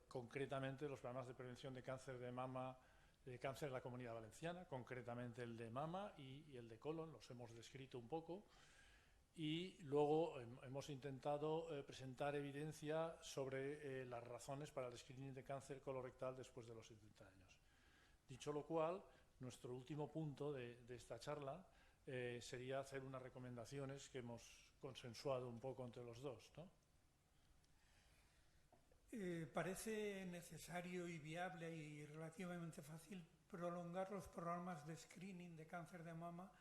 concretamente de los programas de prevención de cáncer de mama, de cáncer en la Comunidad Valenciana, concretamente el de mama y el de colon, los hemos descrito un poco. Y luego hemos intentado presentar evidencia sobre las razones para el screening de cáncer colorectal después de los 70 años. Dicho lo cual, nuestro último punto de esta charla sería hacer unas recomendaciones que hemos consensuado un poco entre los dos, ¿no? Parece necesario y viable y relativamente fácil prolongar los programas de screening de cáncer de mama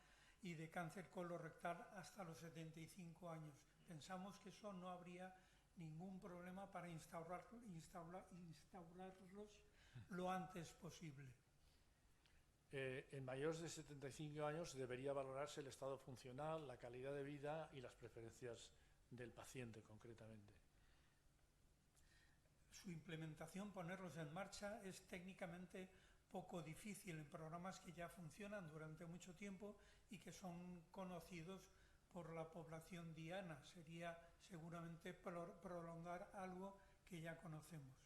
y de cáncer colorectal hasta los 75 años. Pensamos que eso no habría ningún problema para instaurarlos lo antes posible. En mayores de 75 años debería valorarse el estado funcional, la calidad de vida y las preferencias del paciente concretamente. Su implementación, ponerlos en marcha, es técnicamente poco difícil en programas que ya funcionan durante mucho tiempo y que son conocidos por la población diana. Sería seguramente prolongar algo que ya conocemos.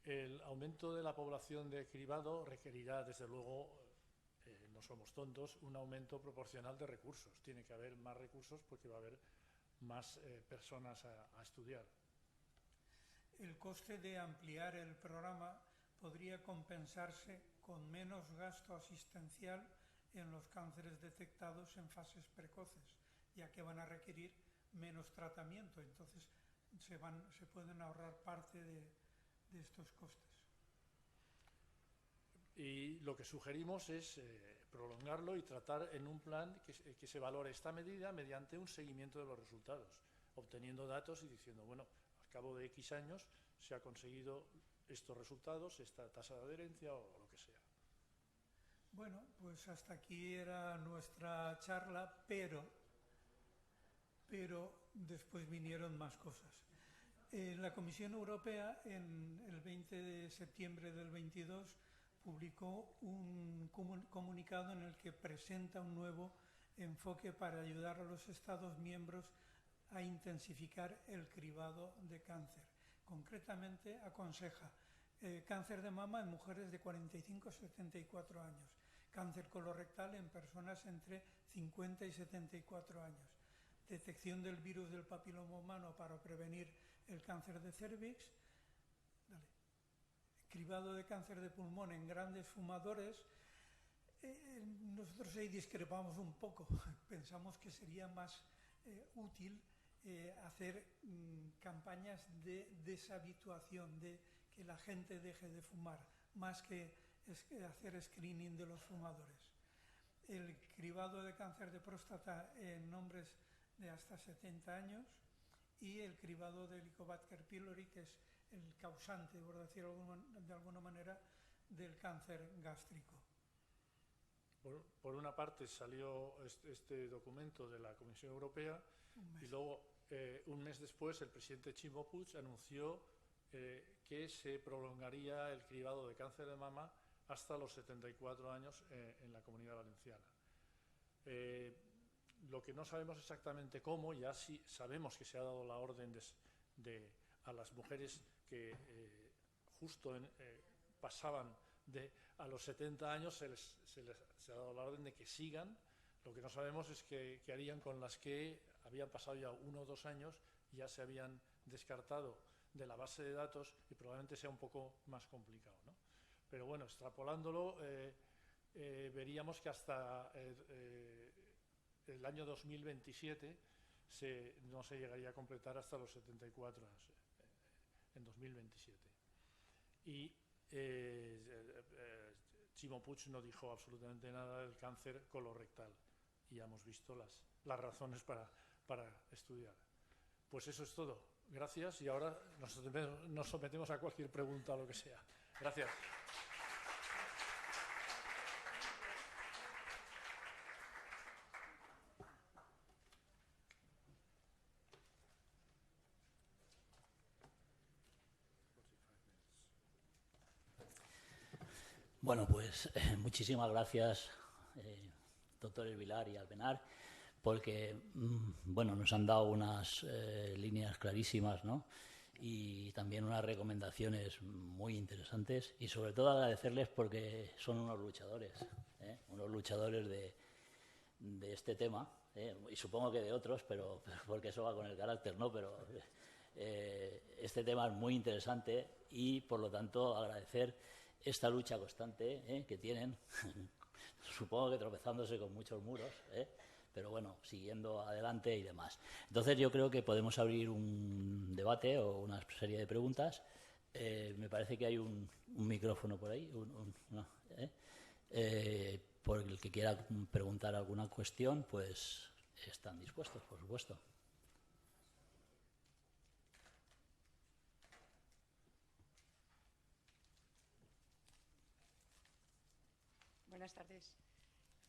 El aumento de la población de cribado requerirá, desde luego, no somos tontos, un aumento proporcional de recursos. Tiene que haber más recursos porque va a haber más personas a estudiar. El coste de ampliar el programa podría compensarse con menos gasto asistencial en los cánceres detectados en fases precoces, ya que van a requerir menos tratamiento. Entonces se pueden ahorrar parte de estos costes. Y lo que sugerimos es prolongarlo y tratar en un plan que se valore esta medida mediante un seguimiento de los resultados, obteniendo datos y diciendo, bueno, al cabo de X años se ha conseguido estos resultados, esta tasa de adherencia o lo que sea. Bueno, pues hasta aquí era nuestra charla, pero después vinieron más cosas. La Comisión Europea, en el 20 de septiembre del 22, publicó un comunicado en el que presenta un nuevo enfoque para ayudar a los Estados miembros a intensificar el cribado de cáncer. Concretamente, aconseja cáncer de mama en mujeres de 45 a 74 años, cáncer colorectal en personas entre 50 y 74 años, detección del virus del papiloma humano para prevenir el cáncer de cérvix, cribado de cáncer de pulmón en grandes fumadores. Nosotros ahí discrepamos un poco, pensamos que sería más útil hacer campañas de deshabituación, de que la gente deje de fumar, más que hacer screening de los fumadores. El cribado de cáncer de próstata en hombres de hasta 70 años y el cribado de Helicobacter pylori, que es el causante, por decirlo de alguna manera, del cáncer gástrico. Por una parte salió este documento de la Comisión Europea y luego un mes después el presidente Ximo Puig anunció que se prolongaría el cribado de cáncer de mama hasta los 74 años en la Comunidad Valenciana. Lo que no sabemos exactamente cómo, ya sí sabemos que se ha dado la orden a las mujeres que justo pasaban a los 70 años, se ha dado la orden de que sigan. Lo que no sabemos es qué harían con las que habían pasado ya 1 o 2 años y ya se habían descartado de la base de datos y probablemente sea un poco más complicado, ¿no? Pero bueno, extrapolándolo, veríamos que hasta el año 2027 no se llegaría a completar hasta los 74 años, en 2027. Y Ximo Puig no dijo absolutamente nada del cáncer colorectal y ya hemos visto las razones para estudiar. Pues eso es todo. Gracias y ahora nos sometemos a cualquier pregunta o lo que sea. Gracias. Bueno, pues muchísimas gracias, doctores Vilar y Albenar, porque bueno, nos han dado unas líneas clarísimas, ¿no? Y también unas recomendaciones muy interesantes y sobre todo agradecerles porque son unos luchadores de este tema, y supongo que de otros, pero porque eso va con el carácter, ¿no? Pero este tema es muy interesante y por lo tanto agradecer esta lucha constante que tienen, supongo que tropezándose con muchos muros, pero bueno, siguiendo adelante y demás. Entonces yo creo que podemos abrir un debate o una serie de preguntas. Me parece que hay un micrófono por ahí, por el que quiera preguntar alguna cuestión, pues están dispuestos, por supuesto. Buenas tardes.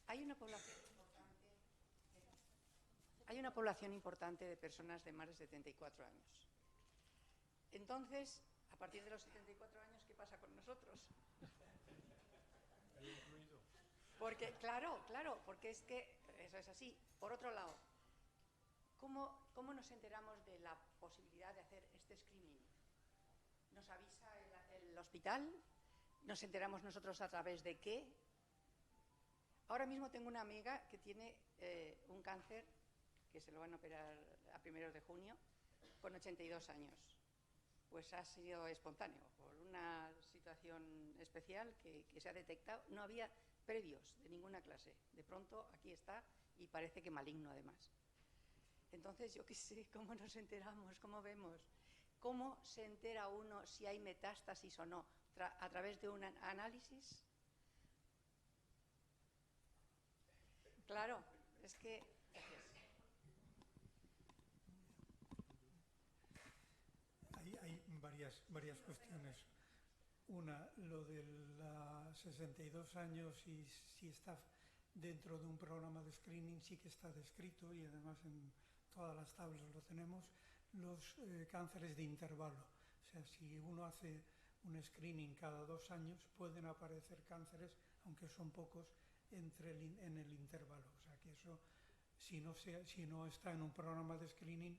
Hay una población importante de personas de más de 74 años. Entonces, a partir de los 74 años, ¿qué pasa con nosotros? Porque, claro, porque es que eso es así. Por otro lado, ¿cómo nos enteramos de la posibilidad de hacer este screening? ¿Nos avisa el hospital? ¿Nos enteramos nosotros a través de qué? Ahora mismo tengo una amiga que tiene un cáncer que se lo van a operar a 1 de junio con 82 años. Pues ha sido espontáneo, por una situación especial que se ha detectado. No había previos de ninguna clase. De pronto aquí está y parece que maligno además. Entonces yo qué sé, ¿cómo nos enteramos? ¿Cómo vemos? ¿Cómo se entera uno si hay metástasis o no? ¿A través de un análisis? Claro, es que... Hay varias cuestiones. Una, lo de los 62 años y si está dentro de un programa de screening sí que está descrito y además en todas las tablas lo tenemos, los cánceres de intervalo. O sea, si uno hace un screening cada 2 años pueden aparecer cánceres, aunque son pocos, en el intervalo. O sea que eso, si no está en un programa de screening,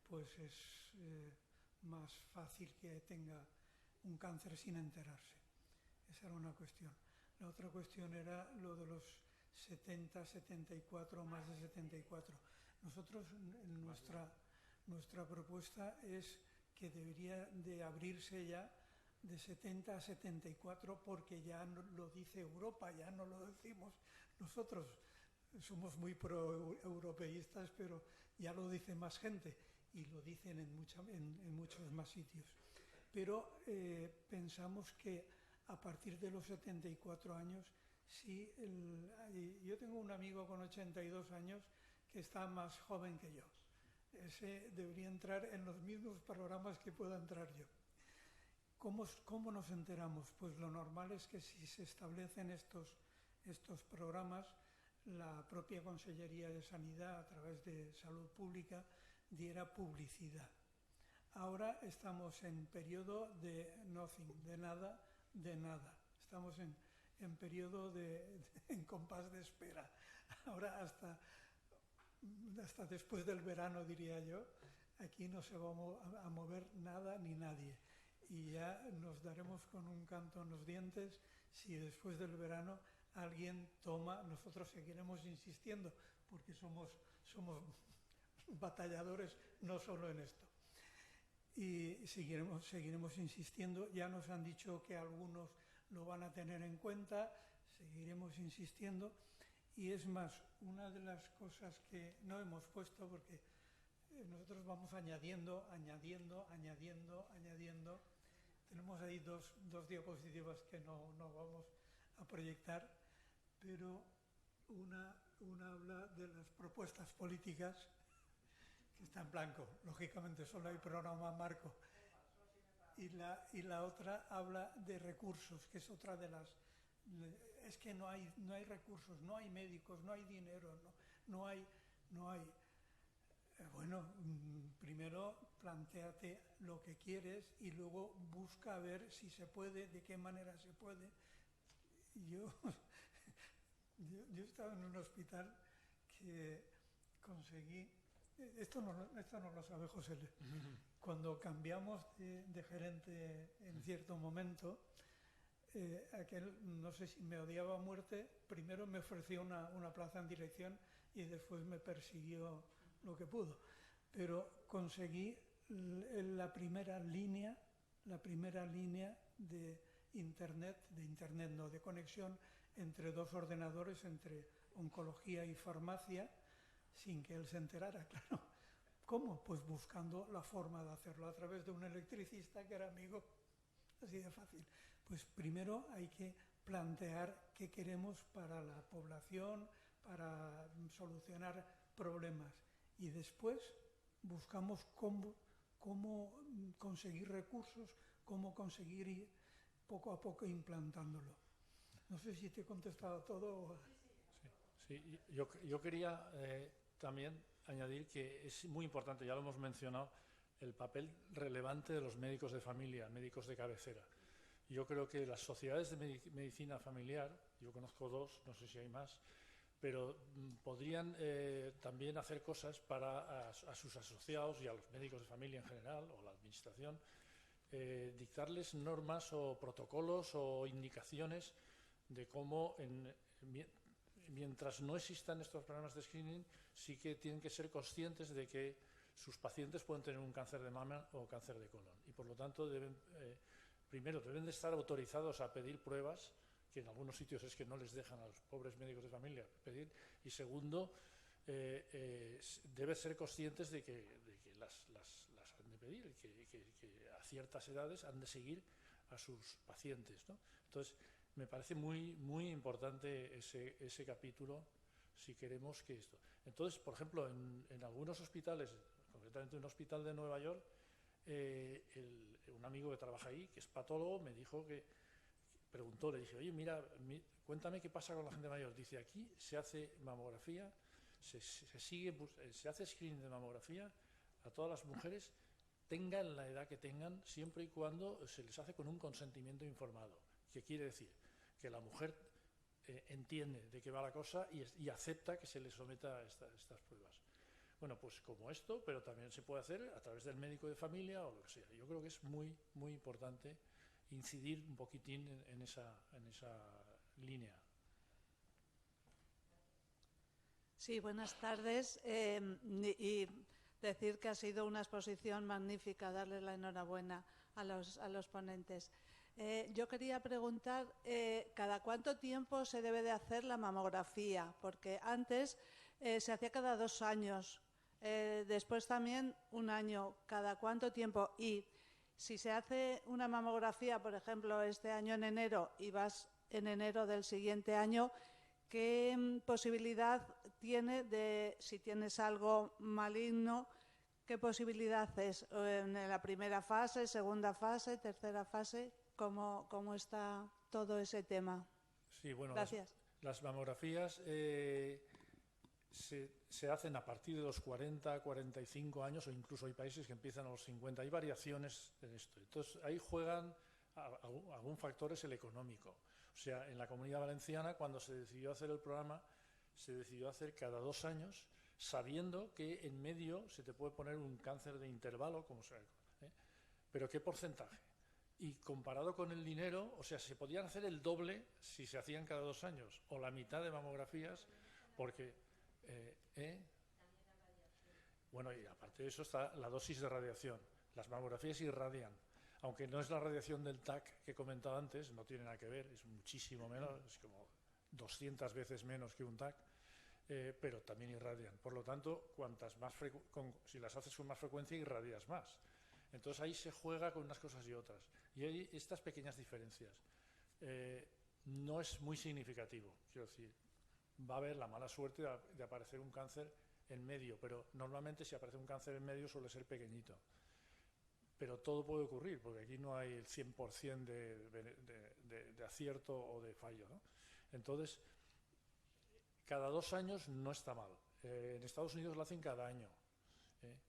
pues es más fácil que tenga un cáncer sin enterarse. Esa era una cuestión. La otra cuestión era lo de los 70, 74, más de 74. Nosotros, nuestra propuesta es que debería de abrirse ya de 70 a 74 porque ya no lo dice Europa, ya no lo decimos nosotros. Somos muy pro-europeístas, pero ya lo dice más gente. y lo dicen en muchos más sitios. Pero pensamos que a partir de los 74 años, yo tengo un amigo con 82 años que está más joven que yo. Ese debería entrar en los mismos programas que pueda entrar yo. ¿Cómo nos enteramos? Pues lo normal es que si se establecen estos programas, la propia Consellería de Sanidad, a través de Salud Pública, diera publicidad. Ahora estamos en periodo de nothing, de nada, de nada. Estamos en periodo en compás de espera. Ahora hasta después del verano, diría yo, aquí no se va a mover nada ni nadie. Y ya nos daremos con un canto en los dientes si después del verano alguien toma. Nosotros seguiremos insistiendo porque somos batalladores no solo en esto. Y seguiremos insistiendo. Ya nos han dicho que algunos lo van a tener en cuenta, seguiremos insistiendo. Y es más, una de las cosas que no hemos puesto, porque nosotros vamos añadiendo. Tenemos ahí dos diapositivas que no vamos a proyectar, pero una habla de las propuestas políticas, que está en blanco, lógicamente solo hay programa marco, y la otra habla de recursos, que es otra de las... Es que no hay recursos, no hay médicos, no hay dinero, no hay... Bueno, primero plantéate lo que quieres y luego busca a ver si se puede, de qué manera se puede. Yo estaba en un hospital que conseguí... Esto no lo sabe José. Cuando cambiamos de gerente en cierto momento, aquel, no sé si me odiaba a muerte, primero me ofreció una plaza en dirección y después me persiguió lo que pudo. Pero conseguí la primera línea de internet, de conexión entre dos ordenadores, entre oncología y farmacia, sin que él se enterara, claro. ¿Cómo? Pues buscando la forma de hacerlo a través de un electricista que era amigo. Así de fácil. Pues primero hay que plantear qué queremos para la población, para solucionar problemas. Y después buscamos cómo conseguir recursos, cómo conseguir ir poco a poco implantándolo. No sé si te he contestado todo. Sí, yo quería también añadir que es muy importante, ya lo hemos mencionado, el papel relevante de los médicos de familia, médicos de cabecera. Yo creo que las sociedades de medicina familiar, yo conozco dos, no sé si hay más, pero podrían también hacer cosas para a sus asociados y a los médicos de familia en general, o la administración, dictarles normas o protocolos o indicaciones de cómo, mientras no existan estos programas de screening, sí que tienen que ser conscientes de que sus pacientes pueden tener un cáncer de mama o cáncer de colon. Y por lo tanto, primero, deben de estar autorizados a pedir pruebas, que en algunos sitios es que no les dejan a los pobres médicos de familia pedir. Y segundo, deben ser conscientes de que las han de pedir, que a ciertas edades han de seguir a sus pacientes, ¿no? Entonces, me parece muy, muy importante ese capítulo, si queremos que esto... Entonces, por ejemplo, en algunos hospitales, concretamente un hospital de Nueva York, un amigo que trabaja ahí, que es patólogo, me dijo preguntó, le dije, oye, mira, cuéntame qué pasa con la gente mayor. Dice, aquí se hace mamografía, se hace screening de mamografía a todas las mujeres, tengan la edad que tengan, siempre y cuando se les hace con un consentimiento informado. ¿Qué quiere decir? Que la mujer entiende de qué va la cosa y acepta que se le someta a estas pruebas. Bueno, pues como esto, pero también se puede hacer a través del médico de familia o lo que sea. Yo creo que es muy, muy importante incidir un poquitín en esa línea. Sí, buenas tardes. Y decir que ha sido una exposición magnífica, darle la enhorabuena a los ponentes. Yo quería preguntar, ¿cada cuánto tiempo se debe de hacer la mamografía? Porque antes se hacía cada 2 años. Después también un año, ¿cada cuánto tiempo? Y si se hace una mamografía, por ejemplo, este año en enero y vas en enero del siguiente año, ¿qué posibilidad tiene de, si tienes algo maligno, qué posibilidad es? ¿En la primera fase, segunda fase, tercera fase? ¿Cómo está todo ese tema? Sí, bueno, Gracias. las mamografías se hacen a partir de los 40, 45 años, o incluso hay países que empiezan a los 50. Hay variaciones en esto. Entonces, ahí juegan, algún factor es el económico. O sea, en la Comunidad Valenciana, cuando se decidió hacer el programa, se decidió hacer cada 2 años, sabiendo que en medio se te puede poner un cáncer de intervalo, como sea, pero ¿qué porcentaje? Y comparado con el dinero, o sea, se podían hacer el doble si se hacían cada 2 años, o la mitad de mamografías, porque... Bueno, y aparte de eso está la dosis de radiación. Las mamografías irradian, aunque no es la radiación del TAC que he comentado antes, no tiene nada que ver, es muchísimo menos, es como 200 veces menos que un TAC, pero también irradian. Por lo tanto, si las haces con más frecuencia, irradias más. Entonces ahí se juega con unas cosas y otras. Y hay estas pequeñas diferencias. No es muy significativo, quiero decir. Va a haber la mala suerte de aparecer un cáncer en medio, pero normalmente si aparece un cáncer en medio suele ser pequeñito. Pero todo puede ocurrir, porque aquí no hay el 100% de acierto o de fallo, ¿no? Entonces, cada 2 años no está mal. En Estados Unidos lo hacen cada año.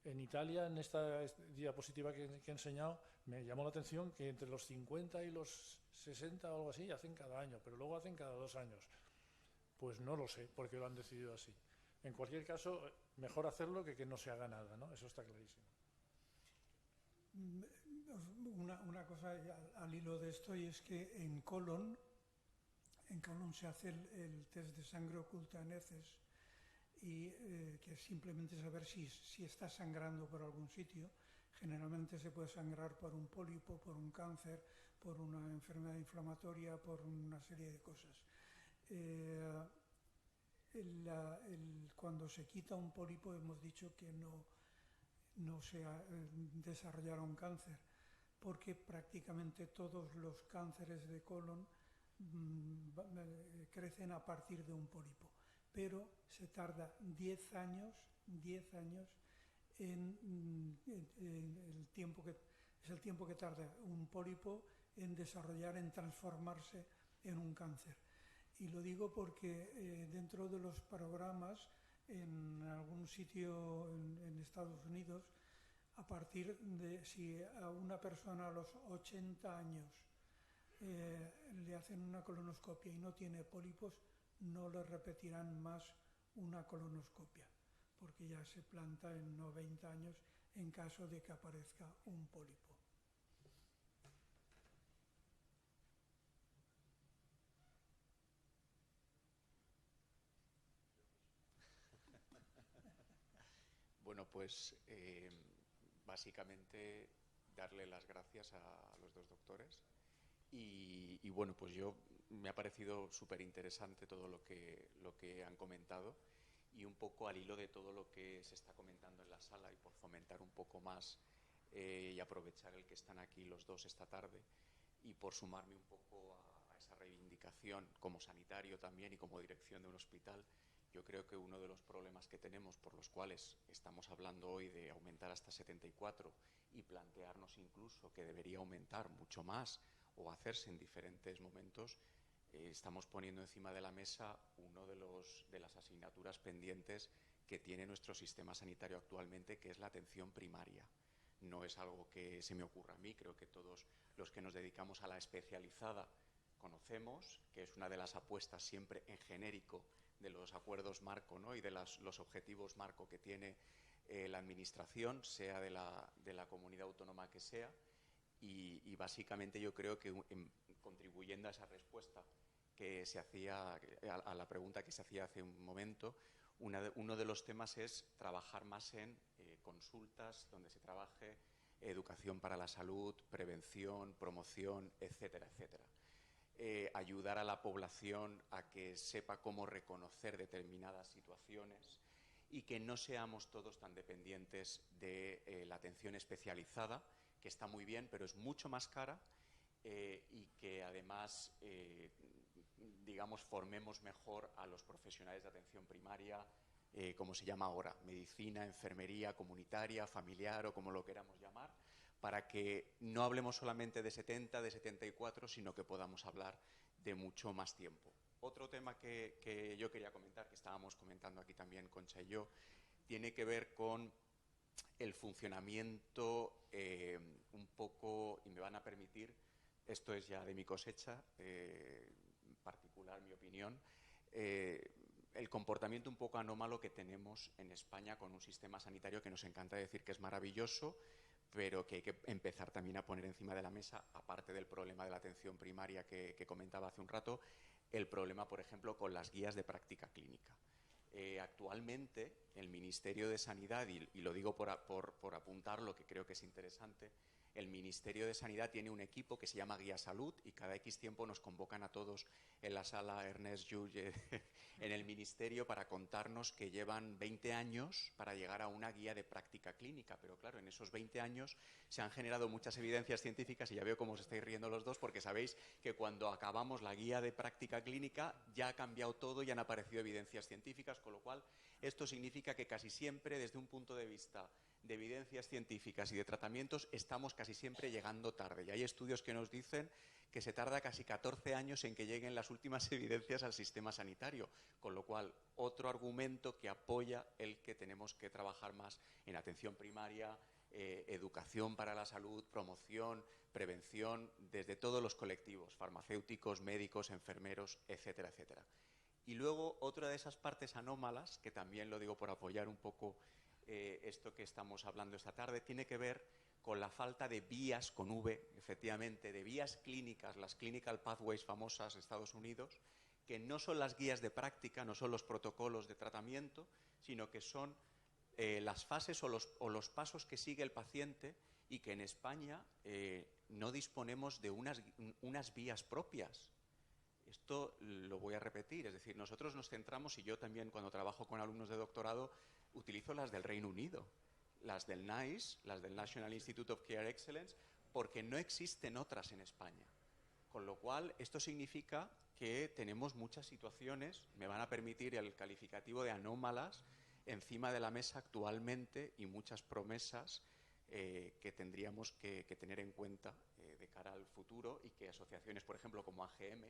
En Italia, en esta diapositiva que he enseñado, me llamó la atención que entre los 50 y los 60 o algo así hacen cada año, pero luego hacen cada 2 años. Pues no lo sé, porque lo han decidido así. En cualquier caso, mejor hacerlo que no se haga nada, ¿no? Eso está clarísimo. Una cosa al hilo de esto, y es que en colon se hace el test de sangre oculta en heces, y que es simplemente saber si está sangrando por algún sitio. Generalmente se puede sangrar por un pólipo, por un cáncer, por una enfermedad inflamatoria, por una serie de cosas. Cuando se quita un pólipo hemos dicho que no se desarrollará un cáncer, porque prácticamente todos los cánceres de colon crecen a partir de un pólipo, pero se tarda 10 años en el tiempo que tarda un pólipo en desarrollar, en transformarse en un cáncer. Y lo digo porque dentro de los programas, en algún sitio en Estados Unidos, a partir de si a una persona a los 80 años le hacen una colonoscopia y no tiene pólipos, no le repetirán más una colonoscopia, porque ya se planta en 90 años en caso de que aparezca un pólipo. Bueno, pues básicamente darle las gracias a los 2 doctores y bueno, pues me ha parecido súper interesante todo lo que han comentado, y un poco al hilo de todo lo que se está comentando en la sala, y por fomentar un poco más y aprovechar el que están aquí los 2 esta tarde, y por sumarme un poco a esa reivindicación como sanitario también y como dirección de un hospital. Yo creo que uno de los problemas que tenemos, por los cuales estamos hablando hoy de aumentar hasta 74 y plantearnos incluso que debería aumentar mucho más o hacerse en diferentes momentos, estamos poniendo encima de la mesa uno de las asignaturas pendientes que tiene nuestro sistema sanitario actualmente, que es la atención primaria. No es algo que se me ocurra a mí, creo que todos los que nos dedicamos a la especializada conocemos que es una de las apuestas siempre en genérico de los acuerdos marco, ¿no? Y de los objetivos marco que tiene la Administración, sea de la comunidad autónoma que sea, y básicamente yo creo que contribuyendo a esa respuesta que se hacía, a la pregunta que se hacía hace un momento, uno de los temas es trabajar más en consultas donde se trabaje educación para la salud, prevención, promoción, etcétera, etcétera. Ayudar a la población a que sepa cómo reconocer determinadas situaciones y que no seamos todos tan dependientes de la atención especializada, que está muy bien, pero es mucho más cara, y que además, digamos, formemos mejor a los profesionales de atención primaria, como se llama ahora, medicina, enfermería, comunitaria, familiar o como lo queramos llamar, para que no hablemos solamente de 70, de 74, sino que podamos hablar de mucho más tiempo. Otro tema que yo quería comentar, que estábamos comentando aquí también Concha y yo, tiene que ver con el funcionamiento un poco, y me van a permitir, esto es ya de mi cosecha, en particular mi opinión, el comportamiento un poco anómalo que tenemos en España con un sistema sanitario que nos encanta decir que es maravilloso, pero que hay que empezar también a poner encima de la mesa, aparte del problema de la atención primaria que comentaba hace un rato, el problema, por ejemplo, con las guías de práctica clínica. Actualmente, el Ministerio de Sanidad, y lo digo por apuntar lo que creo que es interesante, el Ministerio de Sanidad tiene un equipo que se llama Guía Salud y cada X tiempo nos convocan a todos en la sala Ernest Llull en el Ministerio para contarnos que llevan 20 años para llegar a una guía de práctica clínica. Pero claro, en esos 20 años se han generado muchas evidencias científicas y ya veo cómo os estáis riendo los dos porque sabéis que cuando acabamos la guía de práctica clínica ya ha cambiado todo y han aparecido evidencias científicas, con lo cual esto significa que casi siempre desde un punto de vista de evidencias científicas y de tratamientos estamos casi siempre llegando tarde. Y hay estudios que nos dicen que se tarda casi 14 años en que lleguen las últimas evidencias al sistema sanitario, con lo cual otro argumento que apoya el que tenemos que trabajar más en atención primaria, educación para la salud, promoción, prevención, desde todos los colectivos, farmacéuticos, médicos, enfermeros, etcétera, etcétera. Y luego otra de esas partes anómalas, que también lo digo por apoyar un poco esto que estamos hablando esta tarde, tiene que ver con la falta de vías, con V, efectivamente, de vías clínicas, las Clinical Pathways famosas de Estados Unidos, que no son las guías de práctica, no son los protocolos de tratamiento, sino que son las fases o los pasos que sigue el paciente y que en España no disponemos de unas vías propias. Esto lo voy a repetir, es decir, nosotros nos centramos, y yo también cuando trabajo con alumnos de doctorado, utilizo las del Reino Unido, las del NICE, las del National Institute of Care Excellence, porque no existen otras en España. Con lo cual, esto significa que tenemos muchas situaciones, me van a permitir el calificativo de anómalas, encima de la mesa actualmente y muchas promesas que tendríamos que tener en cuenta de cara al futuro y que asociaciones, por ejemplo, como AGM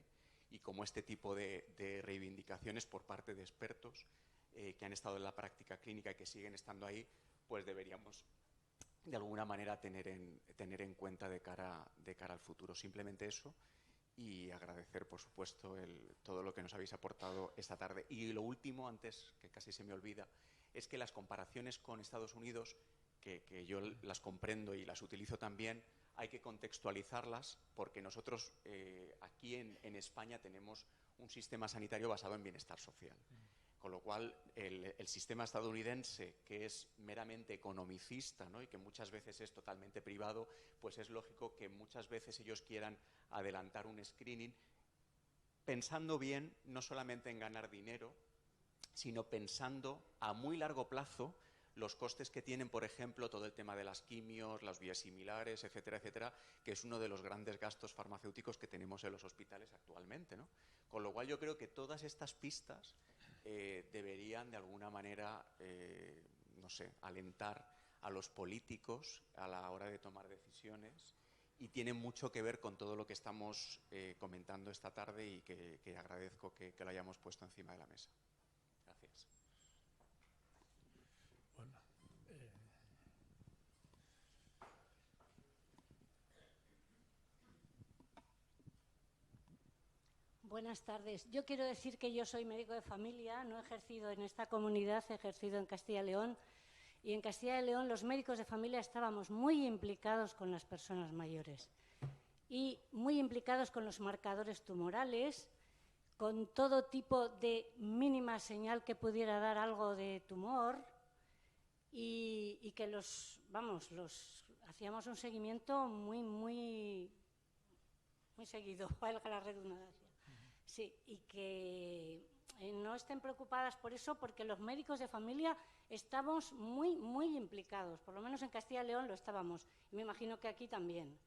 y como este tipo de reivindicaciones por parte de expertos que han estado en la práctica clínica y que siguen estando ahí, pues deberíamos de alguna manera tener en cuenta de cara al futuro. Simplemente eso, y agradecer, por supuesto, todo lo que nos habéis aportado esta tarde. Y lo último, antes, que casi se me olvida, es que las comparaciones con Estados Unidos, que yo las comprendo y las utilizo también, hay que contextualizarlas porque nosotros aquí en España tenemos un sistema sanitario basado en bienestar social. Con lo cual, el sistema estadounidense, que es meramente economicista, ¿no?, y que muchas veces es totalmente privado, pues es lógico que muchas veces ellos quieran adelantar un screening pensando bien, no solamente en ganar dinero, sino pensando a muy largo plazo los costes que tienen, por ejemplo, todo el tema de las quimios, las biosimilares, etcétera, etcétera, que es uno de los grandes gastos farmacéuticos que tenemos en los hospitales actualmente, ¿no? Con lo cual yo creo que todas estas pistas deberían de alguna manera, no sé, alentar a los políticos a la hora de tomar decisiones y tienen mucho que ver con todo lo que estamos comentando esta tarde y que agradezco que lo hayamos puesto encima de la mesa. Gracias. Bueno, Buenas tardes. Yo quiero decir que yo soy médico de familia, no he ejercido en esta comunidad, he ejercido en Castilla y León. Y en Castilla y León los médicos de familia estábamos muy implicados con las personas mayores y muy implicados con los marcadores tumorales, con todo tipo de mínima señal que pudiera dar algo de tumor y que hacíamos un seguimiento muy seguido, valga la redundancia. Sí, y que no estén preocupadas por eso, porque los médicos de familia estamos muy, muy implicados. Por lo menos en Castilla y León lo estábamos. Y me imagino que aquí también.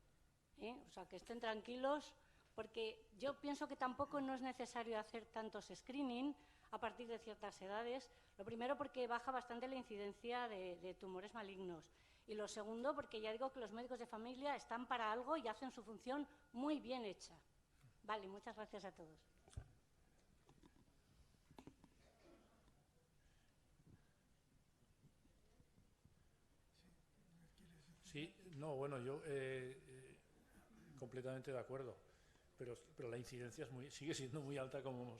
O sea, que estén tranquilos, porque yo pienso que tampoco no es necesario hacer tantos screening a partir de ciertas edades. Lo primero, porque baja bastante la incidencia de tumores malignos. Y lo segundo, porque ya digo que los médicos de familia están para algo y hacen su función muy bien hecha. Vale, muchas gracias a todos. Sí, no, bueno, yo completamente de acuerdo, pero la incidencia sigue siendo muy alta, como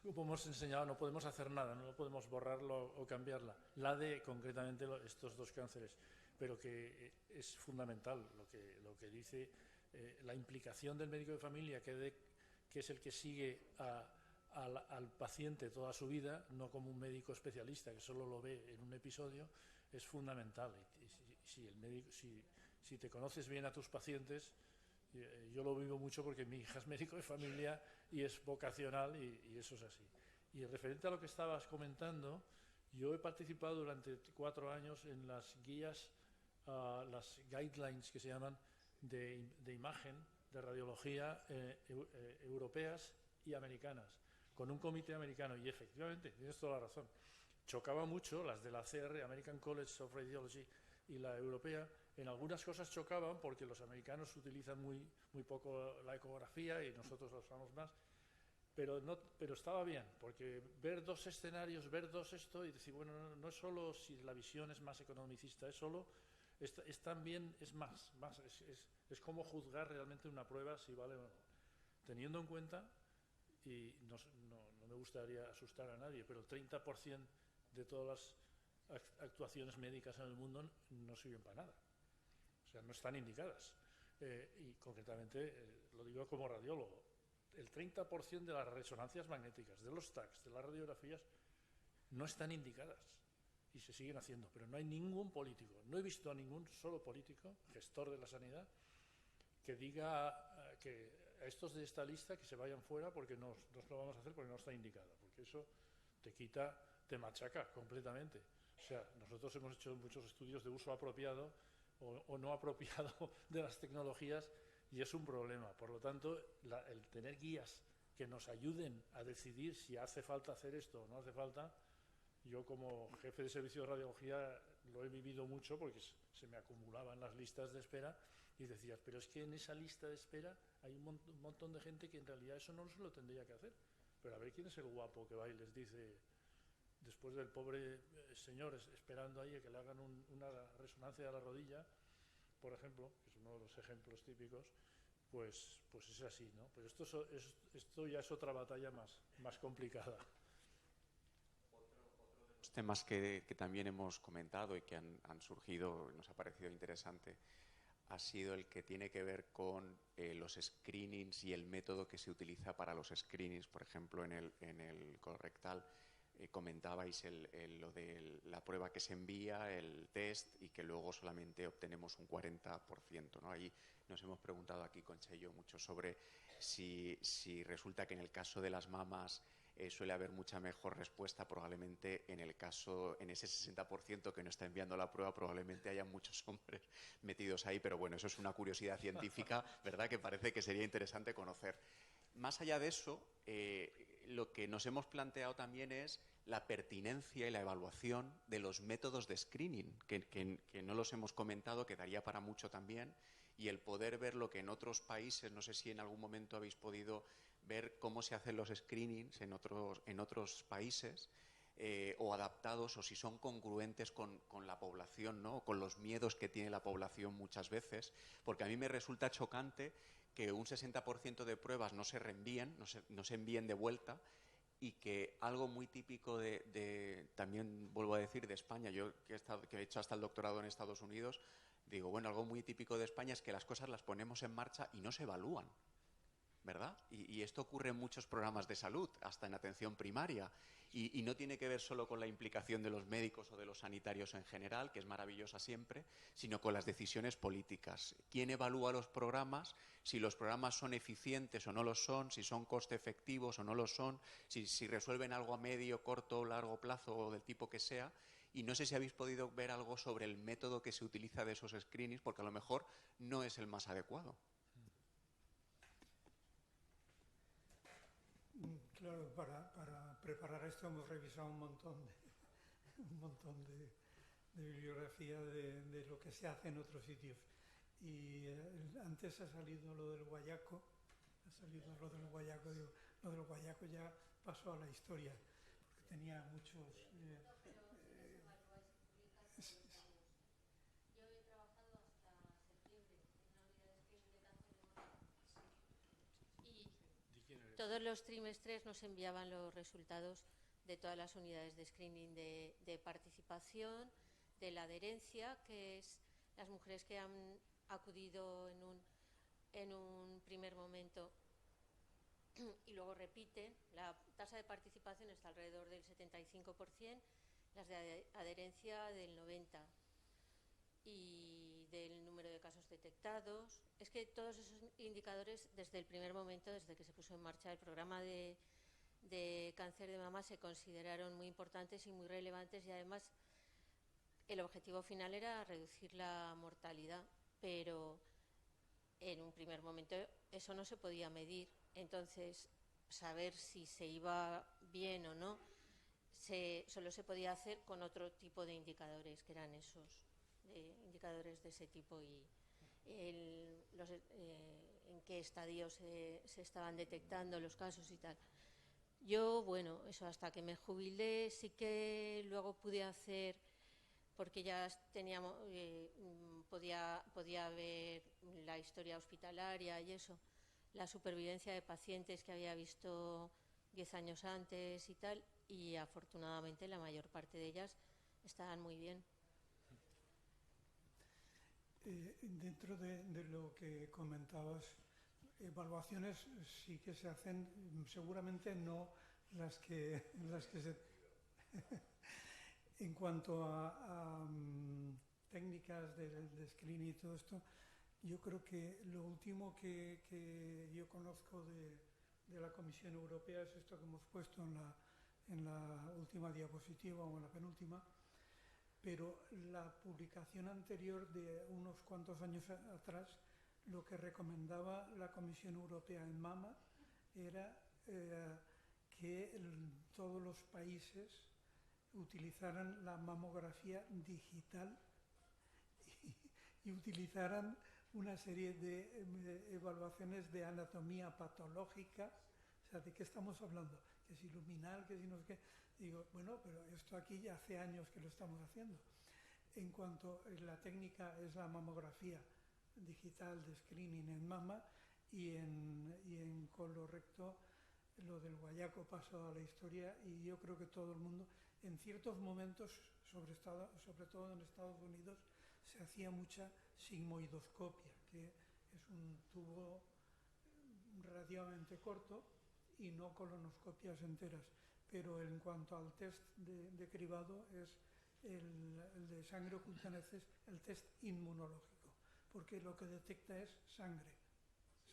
hemos enseñado. No podemos hacer nada, no podemos borrarlo o cambiarla. La de, concretamente, estos dos cánceres, pero que es fundamental lo que dice la implicación del médico de familia, que es el que sigue al paciente toda su vida, no como un médico especialista que solo lo ve en un episodio, es fundamental. Si te conoces bien a tus pacientes, yo lo vivo mucho porque mi hija es médico de familia y es vocacional, y eso es así. Y referente a lo que estabas comentando, yo he participado durante 4 años en las guías, las guidelines que se llaman de imagen, de radiología europeas y americanas, con un comité americano, y efectivamente, tienes toda la razón, chocaba mucho las de la CR, American College of Radiology, y la europea. En algunas cosas chocaban porque los americanos utilizan muy poco la ecografía y nosotros la usamos más, pero estaba bien, porque ver 2 escenarios, ver 2 esto, y decir, bueno, no es solo si la visión es más economicista, es también, es más, es como juzgar realmente una prueba si vale o no, teniendo en cuenta, y no me gustaría asustar a nadie, pero el 30% de todas las actuaciones médicas en el mundo no sirven para nada, o sea, no están indicadas. Y concretamente, lo digo como radiólogo, el 30% de las resonancias magnéticas, de los TACs, de las radiografías, no están indicadas y se siguen haciendo, pero no hay ningún político, no he visto a ningún solo político, gestor de la sanidad, que diga que a estos de esta lista que se vayan fuera porque no lo vamos a hacer porque no está indicada, porque eso te machaca completamente. O sea, nosotros hemos hecho muchos estudios de uso apropiado o no apropiado de las tecnologías, y es un problema. Por lo tanto, el tener guías que nos ayuden a decidir si hace falta hacer esto o no hace falta, yo como jefe de servicio de radiología lo he vivido mucho porque se me acumulaban las listas de espera y decías, pero es que en esa lista de espera hay un montón de gente que en realidad eso no se lo tendría que hacer. Pero a ver quién es el guapo que va y les dice, después del pobre señor esperando ahí a que le hagan una resonancia de la rodilla, por ejemplo, que es uno de los ejemplos típicos, pues es así, ¿no? Pues esto ya es otra batalla más complicada. Otro de los temas que también hemos comentado y que han surgido, nos ha parecido interesante, ha sido el que tiene que ver con los screenings y el método que se utiliza para los screenings. Por ejemplo, en el colorectal comentabais lo de la prueba que se envía, el test, y que luego solamente obtenemos un 40%, ¿no? Ahí nos hemos preguntado aquí, Concha y yo, mucho sobre si resulta que en el caso de las mamas suele haber mucha mejor respuesta. Probablemente en ese 60% que no está enviando la prueba, probablemente haya muchos hombres metidos ahí, pero bueno, eso es una curiosidad científica, ¿verdad?, que parece que sería interesante conocer. Más allá de eso, lo que nos hemos planteado también es la pertinencia y la evaluación de los métodos de screening, que no los hemos comentado, que daría para mucho también, y el poder ver lo que en otros países, no sé si en algún momento habéis podido ver cómo se hacen los screenings en otros países, o adaptados, o si son congruentes con la población, ¿no?, con los miedos que tiene la población muchas veces, porque a mí me resulta chocante que un 60% de pruebas no se reenvíen, no se envíen de vuelta, y que algo muy típico también vuelvo a decir, de España, yo que he hecho hasta el doctorado en Estados Unidos, digo, bueno, algo muy típico de España es que las cosas las ponemos en marcha y no se evalúan. ¿verdad? Y esto ocurre en muchos programas de salud, hasta en atención primaria. Y no tiene que ver solo con la implicación de los médicos o de los sanitarios en general, que es maravillosa siempre, sino con las decisiones políticas. ¿Quién evalúa los programas? Si los programas son eficientes o no lo son, si son coste efectivos o no lo son, si resuelven algo a medio, corto o largo plazo o del tipo que sea. Y no sé si habéis podido ver algo sobre el método que se utiliza de esos screenings, porque a lo mejor no es el más adecuado. Claro, para preparar esto hemos revisado un montón de bibliografía de lo que se hace en otros sitios. Y antes ha salido lo del guayaco, digo, lo del guayaco ya pasó a la historia, porque tenía muchos... Todos los trimestres nos enviaban los resultados de todas las unidades de screening de participación, de la adherencia, que es las mujeres que han acudido en un primer momento y luego repiten. La tasa de participación está alrededor del 75%, las de adherencia del 90%. Y del número de casos detectados. Es que todos esos indicadores, desde el primer momento, desde que se puso en marcha el programa de cáncer de mama, se consideraron muy importantes y muy relevantes, y además el objetivo final era reducir la mortalidad, pero en un primer momento eso no se podía medir. Entonces, saber si se iba bien o no, solo se podía hacer con otro tipo de indicadores, que eran esos. Indicadores de ese tipo, y en qué estadio se estaban detectando los casos y tal. Yo, bueno, eso hasta que me jubilé sí que luego pude hacer, porque ya teníamos, podía ver la historia hospitalaria y eso, la supervivencia de pacientes que había visto 10 años antes y tal, y afortunadamente la mayor parte de ellas estaban muy bien. Dentro de lo que comentabas, evaluaciones sí que se hacen, seguramente no las que se... En cuanto a técnicas de screening y todo esto, yo creo que lo último que yo conozco de la Comisión Europea es esto que hemos puesto en la última diapositiva o en la penúltima. Pero la publicación anterior de unos cuantos años atrás, lo que recomendaba la Comisión Europea en mama era que todos los países utilizaran la mamografía digital y utilizaran una serie de evaluaciones de anatomía patológica. O sea, ¿de qué estamos hablando? Que si luminal, que si no sé qué. Digo, bueno, pero esto aquí ya hace años que lo estamos haciendo. En cuanto a la técnica es la mamografía digital de screening en mama, y en colorecto lo del guayaco pasó a la historia, y yo creo que todo el mundo, en ciertos momentos, sobre todo en Estados Unidos, se hacía mucha sigmoidoscopia, que es un tubo relativamente corto y no colonoscopias enteras. Pero en cuanto al test de cribado, es el de sangre oculta heces, el test inmunológico, porque lo que detecta es sangre.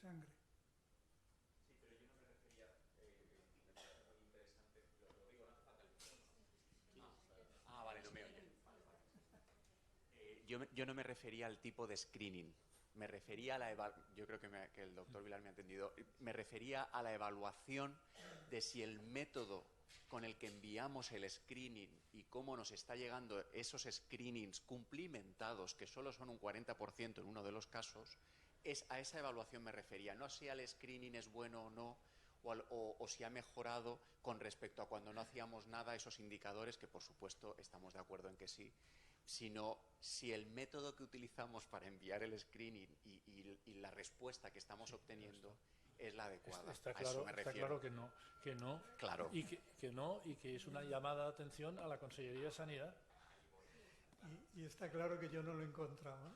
Sí, pero yo no me refería, me parece muy interesante, lo digo, no hace falta el micrófono. Vale, no me oye. Yo no me refería al tipo de screening. Me refería a la yo creo que el doctor Vilar me ha entendido. Me refería a la evaluación de si el método con el que enviamos el screening y cómo nos está llegando esos screenings cumplimentados, que solo son un 40% en uno de los casos, a esa evaluación me refería. No si el screening es bueno o no, o si ha mejorado con respecto a cuando no hacíamos nada, esos indicadores, que por supuesto estamos de acuerdo en que sí, sino si el método que utilizamos para enviar el screening y la respuesta que estamos obteniendo es la adecuada. Está claro que no, claro. y que es una llamada de atención a la Consellería de Sanidad. Y está claro que yo no lo encontraba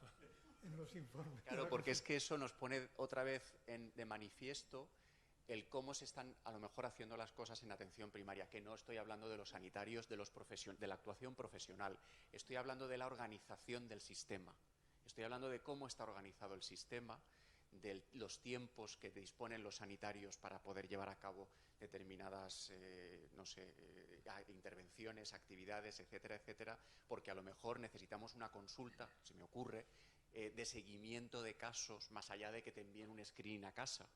en los informes. Claro, porque es que eso nos pone otra vez de manifiesto el cómo se están a lo mejor haciendo las cosas en atención primaria, que no estoy hablando de los sanitarios, de la actuación profesional, estoy hablando de la organización del sistema, estoy hablando de cómo está organizado el sistema, de los tiempos que disponen los sanitarios para poder llevar a cabo determinadas, intervenciones, actividades, etcétera, etcétera, porque a lo mejor necesitamos una consulta, se me ocurre, de seguimiento de casos, más allá de que te envíen un screening a casa,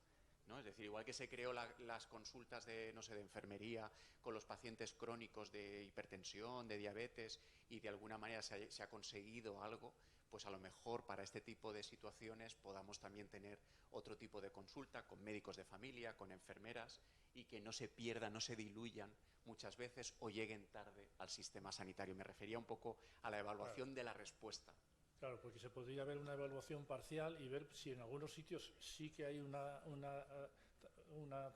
¿no? Es decir, igual que se creó las consultas de enfermería con los pacientes crónicos de hipertensión, de diabetes, y de alguna manera se ha conseguido algo, pues a lo mejor para este tipo de situaciones podamos también tener otro tipo de consulta con médicos de familia, con enfermeras, y que no se pierdan, no se diluyan muchas veces o lleguen tarde al sistema sanitario. Me refería un poco a la evaluación de la respuesta. Claro, porque se podría ver una evaluación parcial y ver si en algunos sitios sí que hay una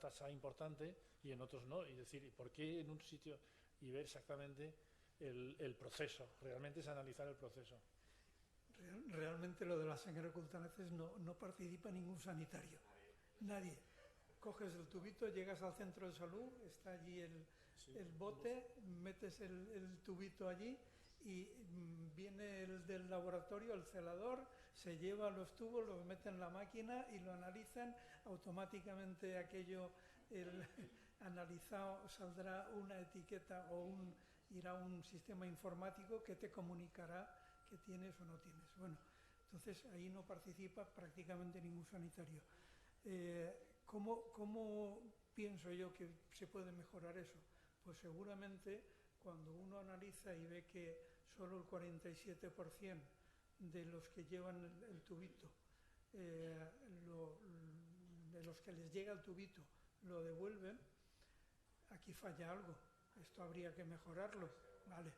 tasa importante y en otros no. Y decir, ¿por qué en un sitio? Y ver exactamente el proceso. Realmente es analizar el proceso. Realmente lo de la sangre oculta a veces no participa ningún sanitario. Nadie. Coges el tubito, llegas al centro de salud, está allí el bote, metes el tubito allí y viene el del laboratorio, el celador, se lleva los tubos, los mete en la máquina y lo analizan. Automáticamente aquello analizado saldrá una etiqueta o irá a un sistema informático que te comunicará que tienes o no tienes. Bueno, entonces ahí no participa prácticamente ningún sanitario. ¿Cómo pienso yo que se puede mejorar eso? Pues seguramente cuando uno analiza y ve que solo el 47% de los que llevan el tubito, de los que les llega el tubito, lo devuelven, aquí falla algo. Esto habría que mejorarlo. Vale.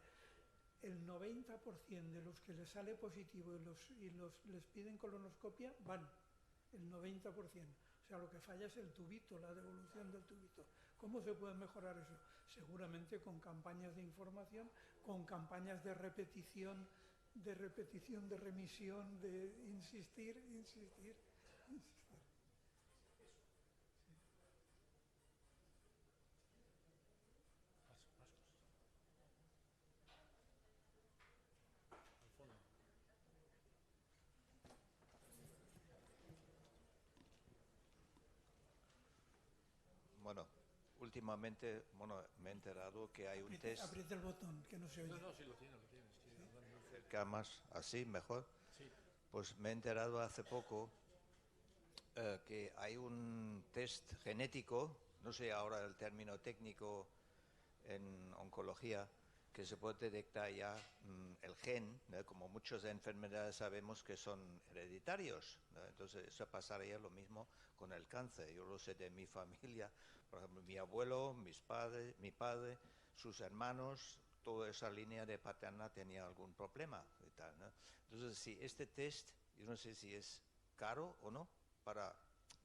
El 90% de los que les sale positivo y les piden colonoscopia van, el 90%. O sea, lo que falla es el tubito, la devolución del tubito. ¿Cómo se puede mejorar eso? Seguramente con campañas de información, con campañas de repetición, de remisión, de insistir. Bueno, últimamente me he enterado que hay un test. Aprieta el botón, que no se oye. No, sí lo tienes. Cerca más, así, mejor. Sí. Pues me he enterado hace poco que hay un test genético, no sé ahora el término técnico en oncología, que se puede detectar ya el gen, ¿no? Como muchas enfermedades sabemos que son hereditarios, ¿no? Entonces eso pasaría lo mismo con el cáncer. Yo lo sé de mi familia, por ejemplo, mi abuelo, mi padre, sus hermanos, toda esa línea de paterna tenía algún problema y tal, ¿no? Entonces, si este test, yo no sé si es caro o no, para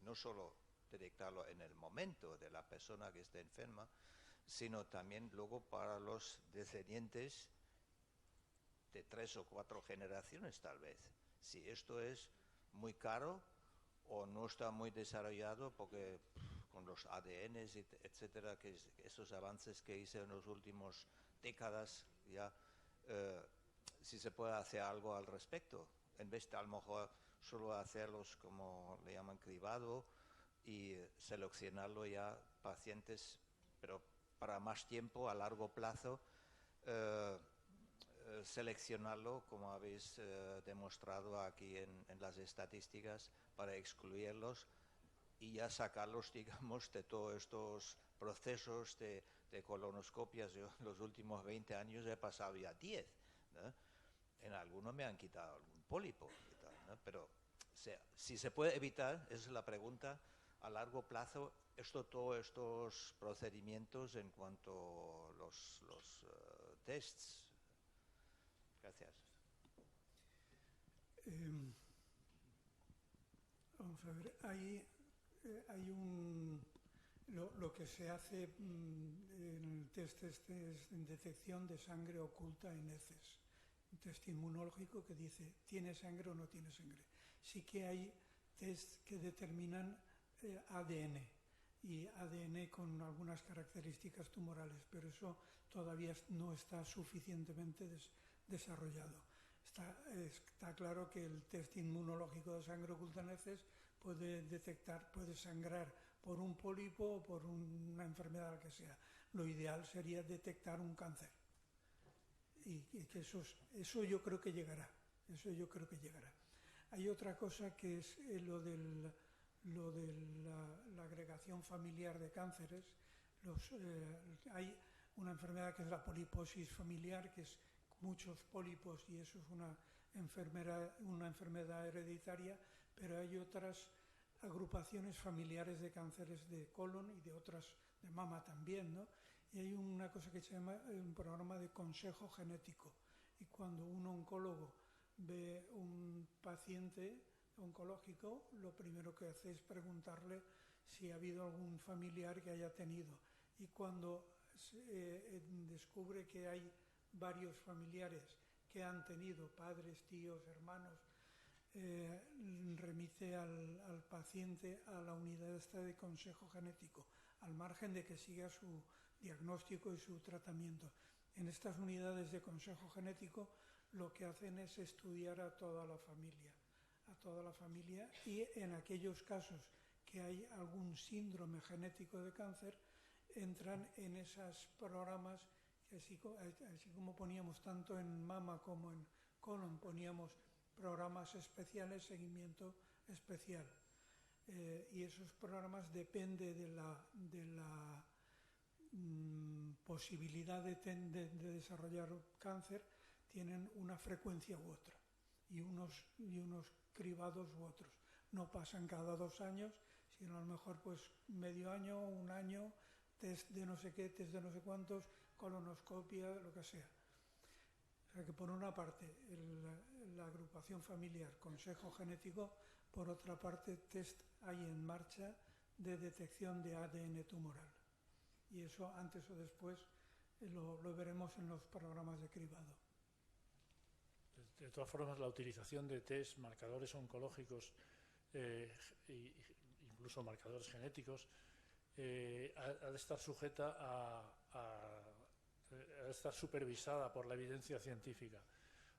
no solo detectarlo en el momento de la persona que esté enferma, sino también luego para los descendientes de 3 o 4 generaciones tal vez. Si esto es muy caro o no está muy desarrollado, porque con los ADNs, etcétera, que esos avances que hice en los últimos décadas, ya si se puede hacer algo al respecto, en vez de a lo mejor solo hacerlos como le llaman cribado y seleccionarlo ya pacientes, pero para más tiempo, a largo plazo, seleccionarlo, como habéis demostrado aquí en las estadísticas, para excluirlos y ya sacarlos, digamos, de todos estos procesos de colonoscopias. Yo en los últimos 20 años he pasado ya 10, ¿no? En algunos me han quitado algún pólipo y tal, ¿no? Pero si se puede evitar, esa es la pregunta, a largo plazo, todos estos procedimientos en cuanto a los tests. Gracias. Vamos a ver, hay lo que se hace en el test este es en detección de sangre oculta en heces. Un test inmunológico que dice, ¿tiene sangre o no tiene sangre? Sí que hay test que determinan ADN. y ADN con algunas características tumorales, pero eso todavía no está suficientemente desarrollado. Está claro que el test inmunológico de sangre oculta en heces puede detectar, puede sangrar por un pólipo o por una enfermedad que sea. Lo ideal sería detectar un cáncer. Y que eso yo creo que llegará. Eso yo creo que llegará. Hay otra cosa que es lo de la agregación familiar de cánceres. Hay una enfermedad que es la poliposis familiar, que es muchos pólipos, y eso es una enfermedad hereditaria, pero hay otras agrupaciones familiares de cánceres de colon y de otras, de mama también, ¿no? Y hay una cosa que se llama un programa de consejo genético. Y cuando un oncólogo ve un paciente oncológico, lo primero que hace es preguntarle si ha habido algún familiar que haya tenido. Y cuando descubre que hay varios familiares que han tenido, padres, tíos, hermanos, remite al paciente a la unidad esta de consejo genético, al margen de que siga su diagnóstico y su tratamiento. En estas unidades de consejo genético lo que hacen es estudiar a toda la familia, y en aquellos casos que hay algún síndrome genético de cáncer, entran en esos programas, que así como poníamos tanto en mama como en colon, poníamos programas especiales, seguimiento especial. Y esos programas dependen de la posibilidad de desarrollar cáncer, tienen una frecuencia u otra y unos cribados u otros. No pasan cada 2 años, sino a lo mejor pues medio año, un año, test de no sé qué, test de no sé cuántos, colonoscopia, lo que sea. O sea que por una parte la agrupación familiar, consejo genético, por otra parte test hay en marcha de detección de ADN tumoral. Y eso antes o después lo veremos en los programas de cribado. De todas formas, la utilización de test, marcadores oncológicos incluso marcadores genéticos, ha de estar sujeta a estar supervisada por la evidencia científica,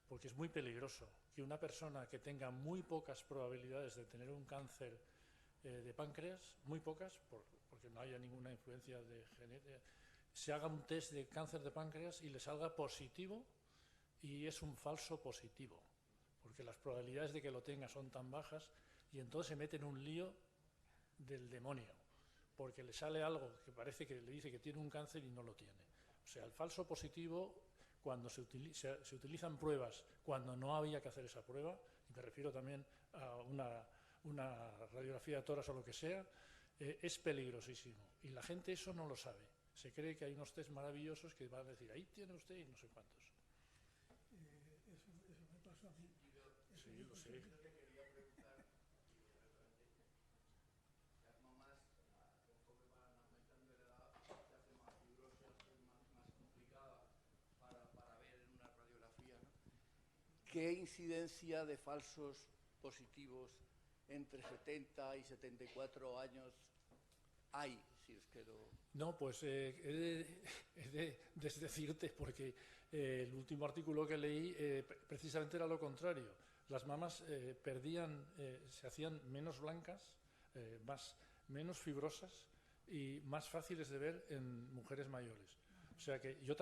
porque es muy peligroso que una persona que tenga muy pocas probabilidades de tener un cáncer de páncreas, muy pocas, porque no haya ninguna influencia de genética, se haga un test de cáncer de páncreas y le salga positivo, y es un falso positivo, porque las probabilidades de que lo tenga son tan bajas, y entonces se mete en un lío del demonio, porque le sale algo que parece que le dice que tiene un cáncer y no lo tiene. O sea, el falso positivo, cuando se utilizan pruebas cuando no había que hacer esa prueba, y me refiero también a una radiografía de tórax o lo que sea, es peligrosísimo. Y la gente eso no lo sabe. Se cree que hay unos test maravillosos que van a decir, ahí tiene usted y no sé cuántos. Eso me pasó a mí. Sí, lo sé. ¿Qué incidencia de falsos positivos entre 70 y 74 años hay? Si es que No, pues he de desdecirte, porque el último artículo que leí precisamente era lo contrario. Las mamas se hacían menos blancas, menos fibrosas y más fáciles de ver en mujeres mayores. O sea que yo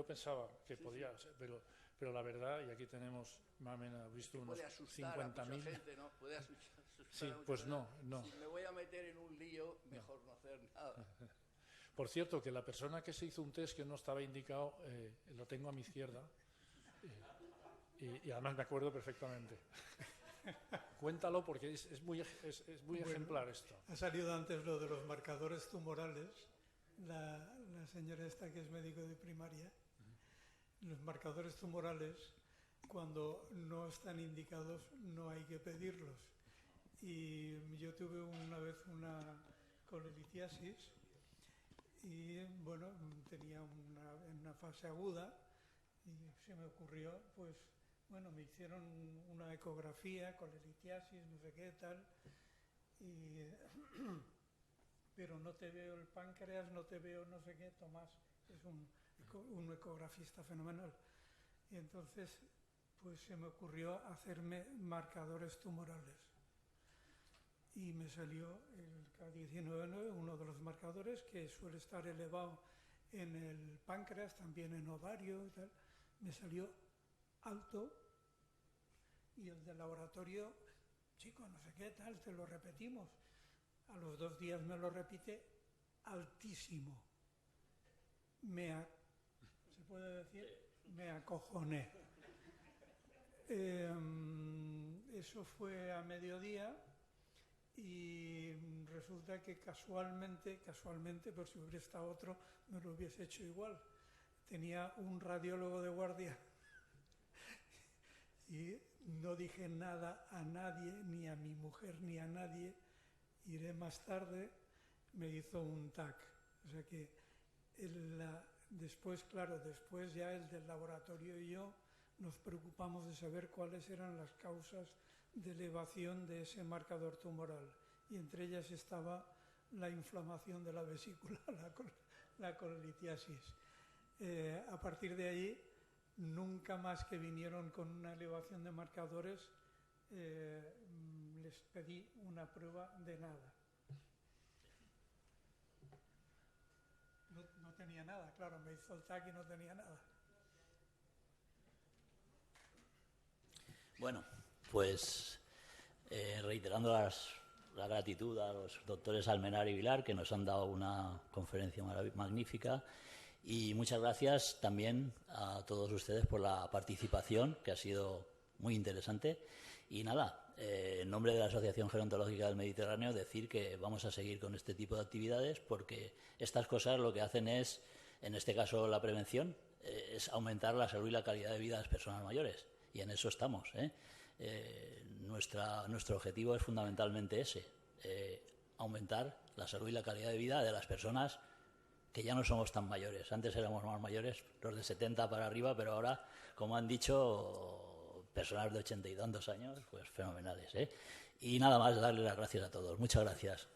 pensaba que podía ser, pero la verdad, y aquí tenemos, más o menos, visto unos 50.000. gente, ¿no? Puede asustar Sí, a mucha pues gente. no. Si me voy a meter en un lío, mejor no hacer nada. Por cierto, que la persona que se hizo un test que no estaba indicado, lo tengo a mi izquierda, y además me acuerdo perfectamente. Cuéntalo, porque es muy ejemplar esto. Ha salido antes lo de los marcadores tumorales. La señora esta, que es médico de primaria, los marcadores tumorales, cuando no están indicados, no hay que pedirlos. Y yo tuve una vez una colelitiasis y, bueno, tenía una fase aguda, y se me ocurrió, pues, bueno, me hicieron una ecografía, colelitiasis, no sé qué tal, y pero no te veo el páncreas, no te veo no sé qué. Tomás es un ecografista fenomenal. Y entonces pues se me ocurrió hacerme marcadores tumorales. Y me salió el K19, uno de los marcadores, que suele estar elevado en el páncreas, también en ovario y tal. Me salió alto, y el del laboratorio, chico, no sé qué tal, te lo repetimos. A los 2 días me lo repite, altísimo. ¿Se puede decir? Me acojoné. Eso fue a mediodía. Y resulta que casualmente, por si hubiera estado otro, me lo hubiese hecho igual. Tenía un radiólogo de guardia y no dije nada a nadie, ni a mi mujer, ni a nadie. Iré más tarde, me hizo un TAC. O sea que después ya el del laboratorio y yo nos preocupamos de saber cuáles eran las causas de elevación de ese marcador tumoral, y entre ellas estaba la inflamación de la vesícula, la colitiasis. A partir de ahí, nunca más que vinieron con una elevación de marcadores, les pedí una prueba de nada. No tenía nada, claro, me hizo el TAC y no tenía nada. Bueno, pues reiterando la gratitud a los doctores Almenar y Vilar, que nos han dado una conferencia magnífica, y muchas gracias también a todos ustedes por la participación, que ha sido muy interesante. Y nada, en nombre de la Asociación Gerontológica del Mediterráneo, decir que vamos a seguir con este tipo de actividades, porque estas cosas lo que hacen es, en este caso la prevención, es aumentar la salud y la calidad de vida de las personas mayores, y en eso estamos, nuestro objetivo es fundamentalmente ese, aumentar la salud y la calidad de vida de las personas que ya no somos tan mayores. Antes éramos más mayores, los de 70 para arriba, pero ahora, como han dicho, personas de 80 y tantos años, pues fenomenales. Y nada más, darle las gracias a todos. Muchas gracias.